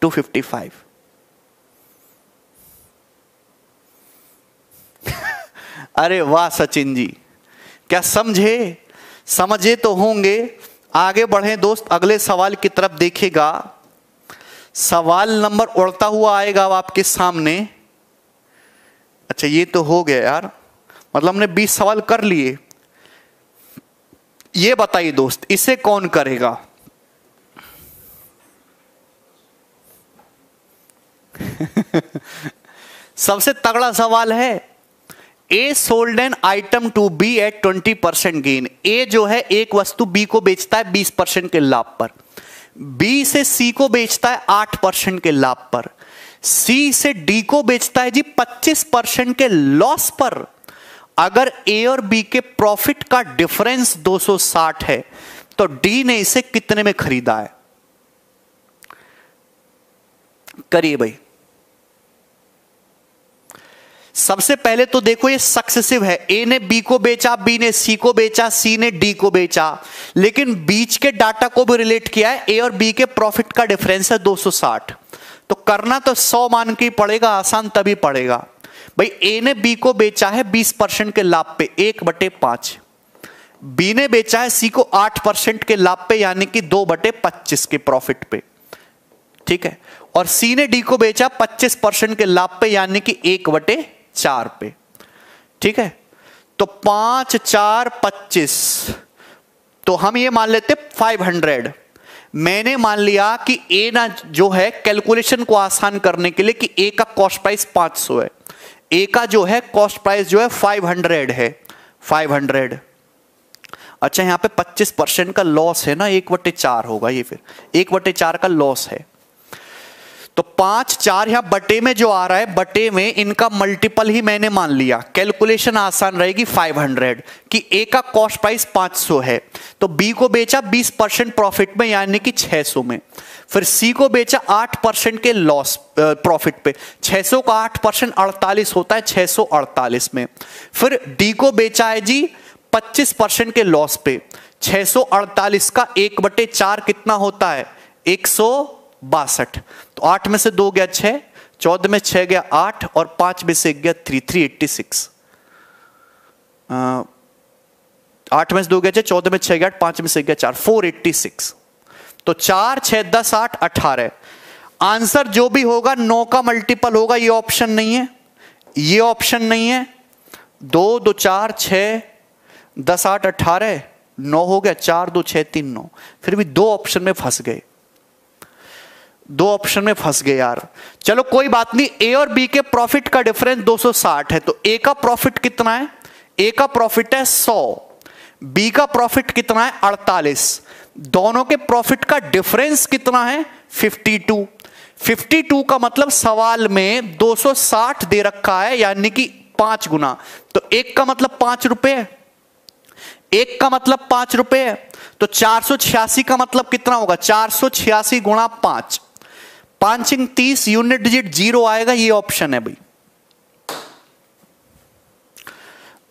Speaker 1: 255। अरे वाह सचिन जी, क्या समझे? समझे तो होंगे। आगे बढ़े दोस्त, अगले सवाल की तरफ देखिएगा। सवाल नंबर उड़ता हुआ आएगा अब आपके सामने। अच्छा ये तो हो गया यार, मतलब हमने 20 सवाल कर लिए। ये बताइए दोस्त, इसे कौन करेगा? सबसे तगड़ा सवाल है। A sold an item to B at 20% गेन। ए जो है एक वस्तु बी को बेचता है 20% के लाभ पर। बी से सी को बेचता है 8% के लाभ पर। सी से डी को बेचता है जी 25% के लॉस पर। अगर ए और बी के प्रॉफिट का डिफरेंस 260 है तो डी ने इसे कितने में खरीदा है? करिए भाई। सबसे पहले तो देखो ये सक्सेसिव है। ए ने बी को बेचा, बी ने सी को बेचा, सी ने डी को बेचा, लेकिन बीच के डाटा को भी रिलेट किया है। ए और बी के प्रॉफिट का डिफरेंस है 260। तो करना तो 100 मान के ही पड़ेगा, आसान तभी पड़ेगा भाई। ए ने बी को बेचा है 20% के लाभ पे, 1/5। बी ने बेचा है सी को 8% के लाभ पे, यानी कि 2/25 के प्रॉफिट पे, ठीक है। और सी ने डी को बेचा 25% के लाभ पे, यानी कि 1/4 पे, ठीक है। तो 5 4 25, तो हम ये मान लेते 500। मैंने मान लिया कि ए ना जो है, कैलकुलेशन को आसान करने के लिए, कि ए का कॉस्ट प्राइस 500 है, ए का जो है कॉस्ट प्राइस जो है 500 है, 500। अच्छा यहां पे 25% का लॉस है ना, 1/4 होगा ये, फिर 1/4 का लॉस है। तो 5 4 यहां बटे में जो आ रहा है, बटे में इनका मल्टीपल ही मैंने मान लिया। कैलकुलेशन आसान रहेगी। 500 कि ए का कॉस्ट प्राइस 500 है, तो बी को बेचा 20% प्रॉफिट में, यानी कि 600 में। फिर सी को बेचा 8% के लॉस प्रॉफिट पे। 600 का 8% 48 होता है, 648 में। फिर डी को बेचा है जी 25% के लॉस पे। 648 का 1/4 कितना होता है? 162। तो 8 में से 2 गया 6, 14 में 6 गया 8, और 5 में से 1 गया 3, 386। 8 में से 2 गया 6, 14 में 6 गया 8, 5 में से 1 गया 4, 486। तो 4 6 10 8 18। आंसर जो भी होगा 9 का मल्टीपल होगा। ये ऑप्शन नहीं है, ये ऑप्शन नहीं है। 2 2 4 6 10 8 18, 9 हो गया, 4 2 6 3 9। फिर भी 2 ऑप्शन में फंस गए, 2 ऑप्शन में फंस गए यार। चलो कोई बात नहीं। ए और बी के प्रॉफिट का डिफरेंस 260 है, तो ए का प्रॉफिट कितना है? ए का प्रॉफिट है 100, बी का प्रॉफिट कितना है? 48। दोनों के प्रॉफिट का डिफरेंस कितना है? 52। 52 का मतलब सवाल में 260 दे रखा है, यानी कि 5 गुना। तो एक का मतलब 5 रुपए, एक का मतलब 5 रुपए है, तो 486 का मतलब कितना होगा? 486 गुणा 5, 5 इंग 30, यूनिट डिजिट 0 आएगा, ये ऑप्शन है भाई।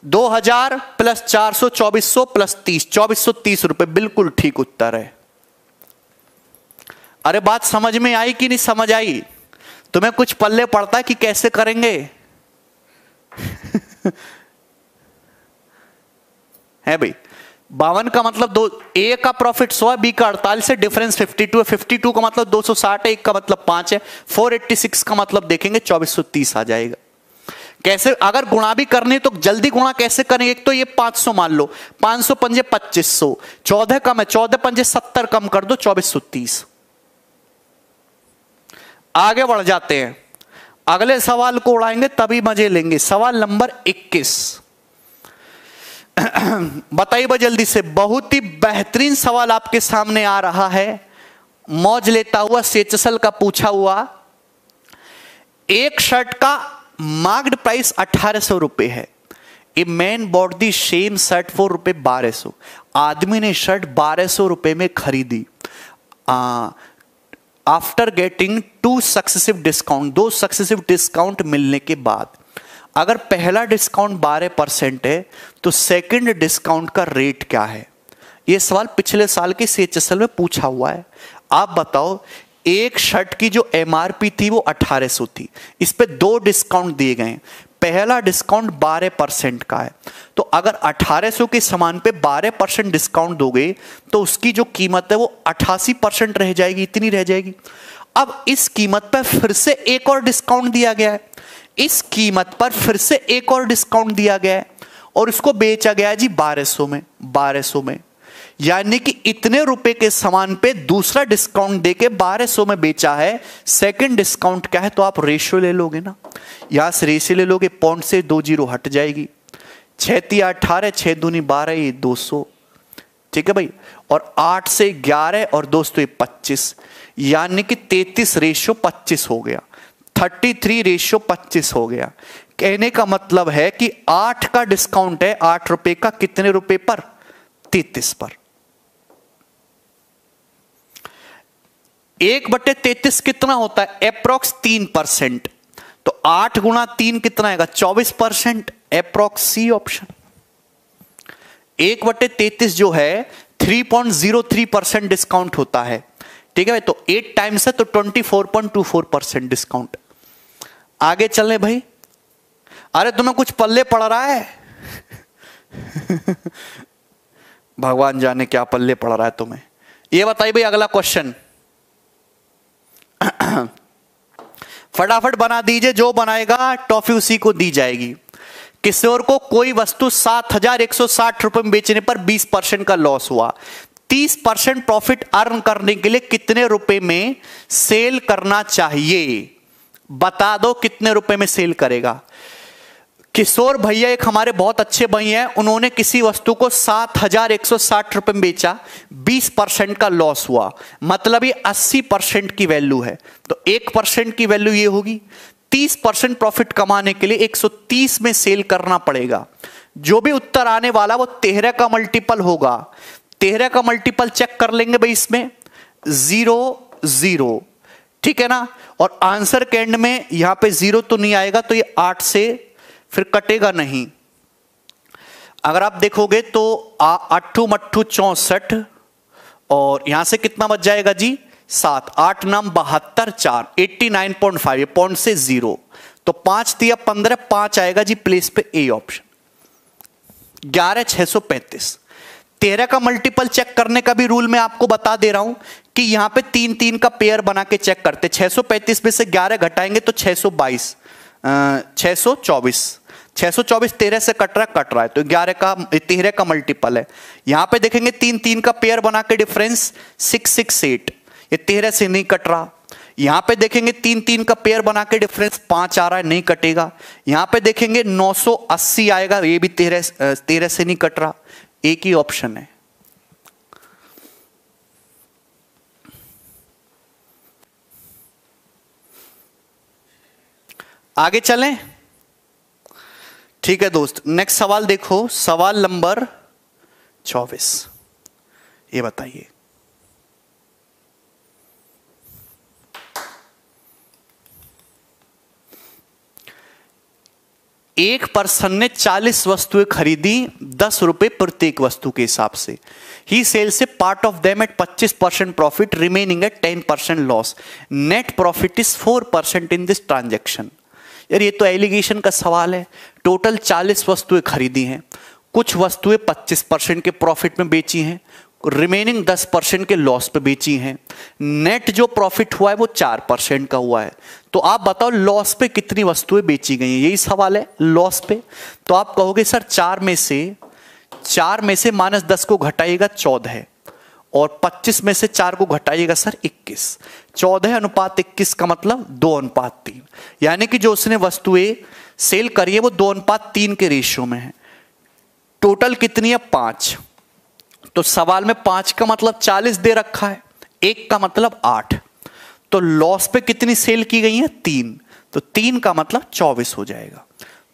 Speaker 1: 2000 प्लस 400 2400 प्लस 30 2430 रुपए, बिल्कुल ठीक उत्तर है। अरे बात समझ में आई कि नहीं समझ आई? तुम्हें कुछ पल्ले पड़ता है कि कैसे करेंगे? है भाई। 52 का मतलब दो, ए का प्रॉफिट 100 है, बी का 48 है, डिफरेंस 52 है, 52 का मतलब 260 है, एक का मतलब 5 है, 486 का मतलब देखेंगे 2430 आ जाएगा। कैसे अगर गुणा भी करनी तो जल्दी गुणा कैसे करेंगे? एक तो ये 500 मान लो, 500 पंजे 2500, 14 कम है, 14 पंजे 70 कम कर दो, 2430। आगे बढ़ जाते हैं, अगले सवाल को उड़ाएंगे तभी मजे लेंगे। सवाल नंबर 21 बताइए जल्दी से, बहुत ही बेहतरीन सवाल आपके सामने आ रहा है, मौज लेता हुआ, सेचसल का पूछा हुआ। एक शर्ट का मार्क्ड प्राइस 1800 रुपए है। A man bot the same shirt for रुपए 1200। आदमी ने शर्ट 1200 रुपए में खरीदी। After getting 2 successive discount, 2 successive discount मिलने के बाद, अगर पहला डिस्काउंट 12% है तो सेकंड डिस्काउंट का रेट क्या है? यह सवाल पिछले साल के सीएचएसएल में पूछा हुआ है। आप बताओ, एक शर्ट की जो एमआरपी थी वो 1800 थी, इस पे 2 डिस्काउंट दिए गए, पहला डिस्काउंट 12% का है, तो अगर 1800 के सामान पे 12% डिस्काउंट दोगे तो उसकी जो कीमत है वो 88% रह जाएगी, इतनी रह जाएगी। अब इस कीमत पर फिर से एक और डिस्काउंट दिया गया है, इस कीमत पर फिर से एक और डिस्काउंट दिया गया है और इसको बेचा गया है जी 1200 में, यानी कि इतने रुपए के सामान पे दूसरा डिस्काउंट देके 1200 में बेचा है। सेकंड डिस्काउंट क्या है? तो आप रेशियो ले लोगे ना, यहां से रेशियो ले लोगे, पॉइंट से 2 जीरो हट जाएगी, 6 तिया 18, 6 दूनी 12, ये 200, ठीक है भाई, और 8 से 11 और दोस्तों ये 25, यानी कि 33 रेशियो 25 हो गया, 33 रेशियो 25 हो गया। कहने का मतलब है कि 8 का डिस्काउंट है, 8 रुपए का, कितने रुपए पर? 33 पर। 1/33 कितना होता है? एप्रोक्स 3%, तो 8 गुणा 3 कितना आएगा? 24%, एप्रोक्स सी ऑप्शन। 1/33 जो है 3.03% डिस्काउंट होता है, ठीक है, तो 8 टाइम्स है तो 24.24% डिस्काउंट। आगे चलें भाई। अरे तुम्हें कुछ पल्ले पड़ रहा है? भगवान जाने क्या पल्ले पड़ रहा है तुम्हें। ये बताइए भाई, अगला क्वेश्चन फटाफट बना दीजिए, जो बनाएगा टॉफी उसी को दी जाएगी। किशोर को कोई वस्तु 7160 रुपए में बेचने पर 20% का लॉस हुआ, 30% प्रॉफिट अर्न करने के लिए कितने रुपए में सेल करना चाहिए? बता दो कितने रुपए में सेल करेगा। किशोर भैया एक हमारे बहुत अच्छे भैया हैं, उन्होंने किसी वस्तु को 7160 रुपए में बेचा, 20% का लॉस हुआ, मतलब ये 80% की वैल्यू है, तो 1% की वैल्यू ये होगी। 30% प्रॉफिट कमाने के लिए 130 में सेल करना पड़ेगा। जो भी उत्तर आने वाला वो 13 का मल्टीपल होगा। 13 का मल्टीपल चेक कर लेंगे भाई, इसमें 0 0, ठीक है ना, और आंसर के एंड में यहां पे 0 तो नहीं आएगा, तो ये 8 से फिर कटेगा नहीं। अगर आप देखोगे तो 8 मट्ठू 64 और यहां से कितना बच जाएगा जी? 7, 8 नाम 72, 4 89.5, पॉइंट से 0, तो 5 तिया 15, 5 आएगा जी प्लेस पे ए ऑप्शन। 11635। 13 का मल्टीपल चेक करने का भी रूल मैं आपको बता दे रहा हूं कि यहां पे 3 का पेयर बना के चेक करते। 635 में से 11 घटाएंगे तो 622, 624, 624 13 से कट रहा है, तो 13 का मल्टीपल है। यहां पे देखेंगे 3 का पेयर बना के डिफरेंस 668, ये 13 से नहीं कट रहा। यहां पे देखेंगे 3 का पेयर बना के डिफरेंस 5 आ रहा है, नहीं कटेगा। यहां पे देखेंगे 980 आएगा, ये भी 13 से नहीं कट रहा, एक ही ऑप्शन है। आगे चलें, ठीक है दोस्त। नेक्स्ट सवाल देखो, सवाल नंबर 24। ये बताइए। एक पर्सन ने 40 वस्तुएं खरीदी 10 रुपए प्रत्येक वस्तु के हिसाब से। He sells a part of them at 25% प्रॉफिट, रिमेनिंग एट 10% लॉस। Net profit is 4% in this transaction. यार ये तो एलिगेशन का सवाल है। टोटल 40 वस्तुएं खरीदी हैं, कुछ वस्तुएं 25% के प्रॉफिट में बेची हैं, रिमेनिंग 10% के लॉस पे बेची हैं। नेट जो प्रॉफिट हुआ है वो 4% का हुआ है। तो आप बताओ लॉस पे कितनी वस्तुएं बेची गई हैं, यही सवाल है लॉस पे। तो आप कहोगे सर 4 में से -10 को घटाइएगा 14 है, और 25 में से 4 को घटाइएगा सर 21। 14:21 का मतलब 2:3। यानी कि जो उसने वस्तुएं सेल करी है वो 2:3 के रेशियो में है। टोटल कितनी है? 5। तो सवाल में 5 का मतलब 40 दे रखा है, 1 का मतलब 8। तो लॉस पे कितनी सेल की गई है? 3। तो 3 का मतलब 24 हो जाएगा।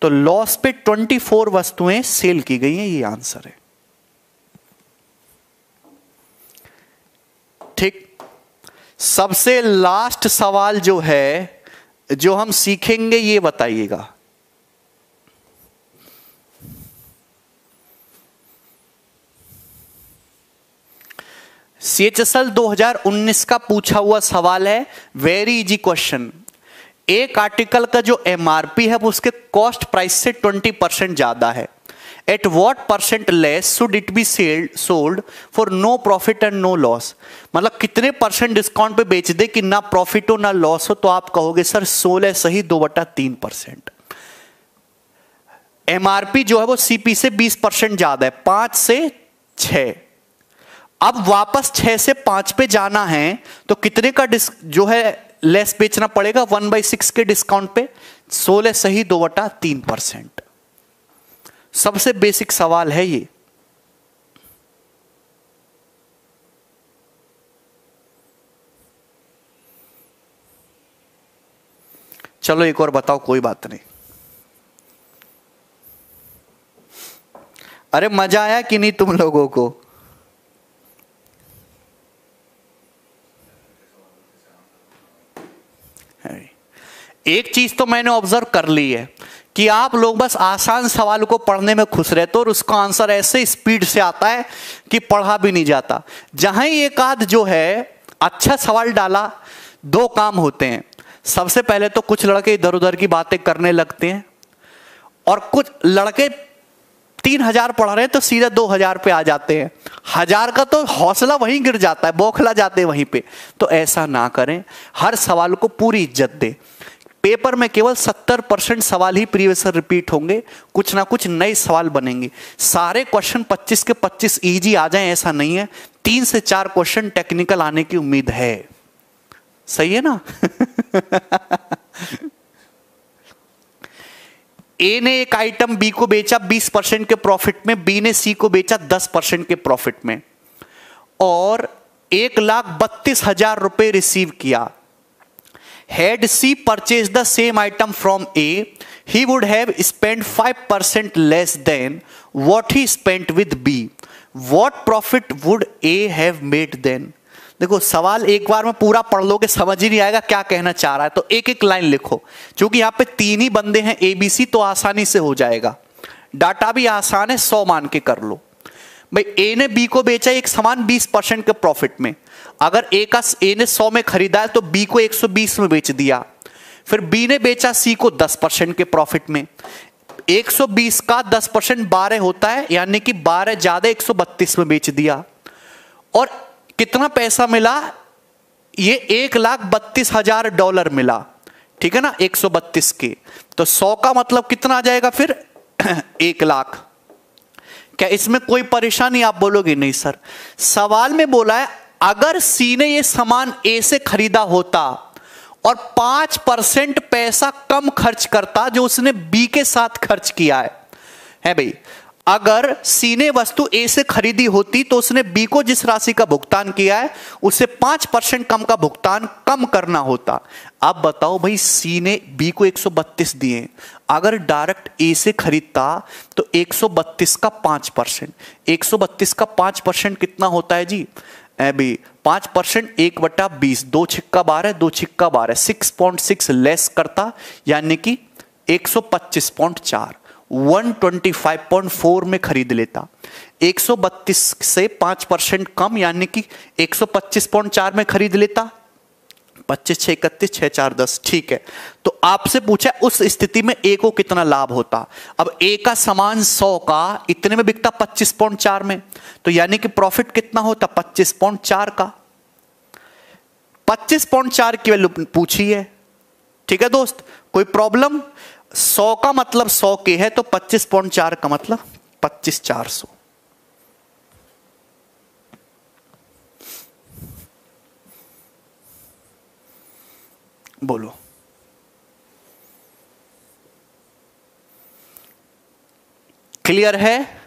Speaker 1: तो लॉस पे 24 वस्तुएं सेल की गई हैं, ये आंसर है। ठीक। सबसे लास्ट सवाल जो है, जो हम सीखेंगे, ये बताइएगा। CHSL 2019 का पूछा हुआ सवाल है, वेरी इजी क्वेश्चन। एक आर्टिकल का जो MRP है वो उसके कॉस्ट प्राइस से 20% ज्यादा है। At what percent less should it be sold for no profit and no loss? मतलब कितने परसेंट डिस्काउंट पे बेच दे कि ना प्रॉफिट हो ना लॉस हो? तो आप कहोगे सर 16 सही 2/3%। MRP जो है वो CP से 20% ज्यादा है, 5 से 6। अब वापस 6 से 5 पे जाना है तो कितने का जो है लेस बेचना पड़ेगा? 1/6 के डिस्काउंट पे। 16 सही 2/3%। सबसे बेसिक सवाल है ये। चलो एक और बताओ, कोई बात नहीं। अरे मजा आया कि नहीं तुम लोगों को? एक चीज तो मैंने ऑब्जर्व कर ली है कि आप लोग बस आसान सवाल को पढ़ने में खुश रहते हो और उसका आंसर ऐसे स्पीड से आता है कि पढ़ा भी नहीं जाता। जहां ही एक आध जो है अच्छा सवाल डाला, 2 काम होते हैं। सबसे पहले तो कुछ लड़के इधर उधर की बातें करने लगते हैं, और कुछ लड़के 3000 पढ़ रहे हैं तो सीधा 2000 पे आ जाते हैं। 1000 का तो हौसला वहीं गिर जाता है, बौखला जाते हैं वहीं पे। तो ऐसा ना करें, हर सवाल को पूरी इज्जत दें। पेपर में केवल 70% सवाल ही प्रीवियस रिपीट होंगे, कुछ ना कुछ नए सवाल बनेंगे। सारे क्वेश्चन 25 के 25 इजी आ जाएं ऐसा नहीं है। 3 से 4 क्वेश्चन टेक्निकल आने की उम्मीद है। सही है ना? ए ने एक आइटम बी को बेचा 20% के प्रॉफिट में, बी ने सी को बेचा 10% के प्रॉफिट में, और 1,32,000 रुपए रिसीव किया। Had C purchased the same item from A, he would have spent 5% less than what he spent with B. What profit would A have made then? देखो सवाल एक बार में पूरा पढ़ लोगे समझ ही नहीं आएगा क्या कहना चाह रहा है, तो एक एक लाइन लिखो। क्योंकि यहाँ पे 3 ही बंदे हैं ABC, तो आसानी से हो जाएगा। डाटा भी आसान है, 100 मान के कर लो। भाई ए ने बी को बेचा एक सामान 20% के प्रॉफिट में। अगर ए ने 100 में खरीदा है तो बी को 120 में बेच दिया। फिर बी ने बेचा सी को 10% के प्रॉफिट में। 120 का 10% 12 होता है, यानी कि 12 ज्यादा 132 में बेच दिया। और कितना पैसा मिला? ये $1,32,000 मिला। ठीक है ना, 132 के। तो 100 का मतलब कितना आ जाएगा फिर? 1 लाख। क्या इसमें कोई परेशानी? आप बोलोगे नहीं सर, सवाल में बोला है अगर सी ने ये सामान ए से खरीदा होता और 5% पैसा कम खर्च करता जो उसने बी के साथ खर्च किया है भाई। अगर सी ने वस्तु ए से खरीदी होती तो उसने बी को जिस राशि का भुगतान किया है उससे 5% कम का भुगतान कम करना होता। अब बताओ भाई, सी ने बी को 132 दिए, अगर डायरेक्ट ए से खरीदता तो 132 का 5%, 132 का 5% कितना होता है जी? अभी 5% 1/20, 2 छिक्का 12, 2 छिक्का 12, 6.6 लेस करता, यानी कि 125.4, 125.4 में खरीद लेता। 132 से 5% कम यानी कि 125.4 में खरीद लेता। 25 6 31 6 4 10, ठीक है। तो आपसे पूछा उस स्थिति में ए को कितना लाभ होता। अब ए का सामान 100 का इतने में बिकता 25.4 में, तो यानी कि प्रॉफिट कितना होता? 25.4 का। 25.4 की वैल्यू पूछी है, ठीक है दोस्त, कोई प्रॉब्लम? 100 का मतलब 100 के है, तो 25.4 का मतलब 25,400। बोलो, क्लियर है?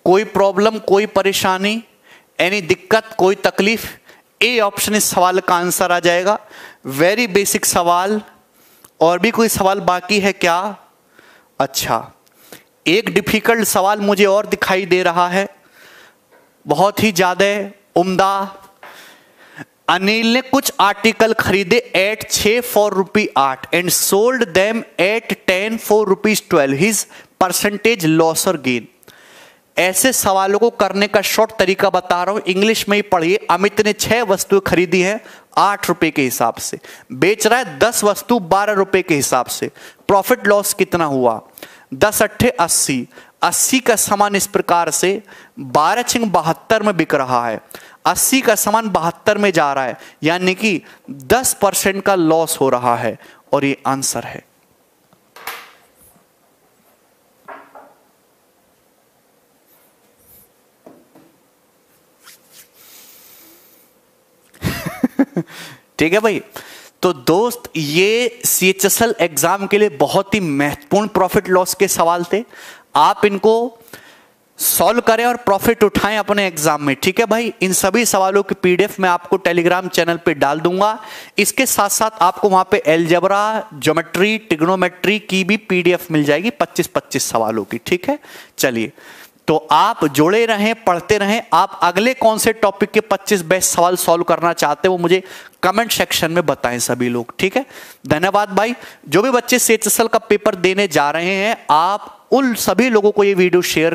Speaker 1: कोई प्रॉब्लम, कोई परेशानी, एनी दिक्कत, कोई तकलीफ? ए ऑप्शन इस सवाल का आंसर आ जाएगा। वेरी बेसिक सवाल। और भी कोई सवाल बाकी है क्या? अच्छा, एक डिफिकल्ट सवाल मुझे और दिखाई दे रहा है, बहुत ही ज्यादा उम्दा। अनिल ने कुछ आर्टिकल खरीदे at 6 for ₹8 and sold them at 10 for ₹12, his percentage loss और गेन। ऐसे सवालों को करने का शॉर्ट तरीका बता रहा हूं, इंग्लिश में ही पढ़िए। अमित ने 6 वस्तुएं खरीदी हैं 8 रुपए के हिसाब से, बेच रहा है 10 वस्तु 12 रुपए के हिसाब से। प्रॉफिट लॉस कितना हुआ? 10 अट्ठे 80, 80 का सामान इस प्रकार से 12×72 में बिक रहा है। 80 का सामान 72 में जा रहा है, यानी कि 10% का लॉस हो रहा है, और ये आंसर है। ठीक है भाई। तो दोस्त, ये CHSL एग्जाम के लिए बहुत ही महत्वपूर्ण प्रॉफिट लॉस के सवाल थे। आप इनको सॉल्व करें और प्रॉफिट उठाएं अपने एग्जाम में, ठीक है भाई। इन सभी सवालों की PDF मैं आपको टेलीग्राम चैनल पे डाल दूंगा। इसके साथ साथ आपको वहां पे एलजेब्रा, ज्योमेट्री, ट्रिग्नोमेट्री की भी PDF मिल जाएगी 25-25 सवालों की, ठीक है। चलिए, तो आप जुड़े रहें, पढ़ते रहें। आप अगले कौन से टॉपिक के 25 बेस्ट सवाल सॉल्व करना चाहते हैं वो मुझे कमेंट सेक्शन में बताएं सभी लोग, ठीक है। धन्यवाद भाई। जो भी बच्चे CHSL का पेपर देने जा रहे हैं, आप उन सभी लोगों को ये वीडियो शेयर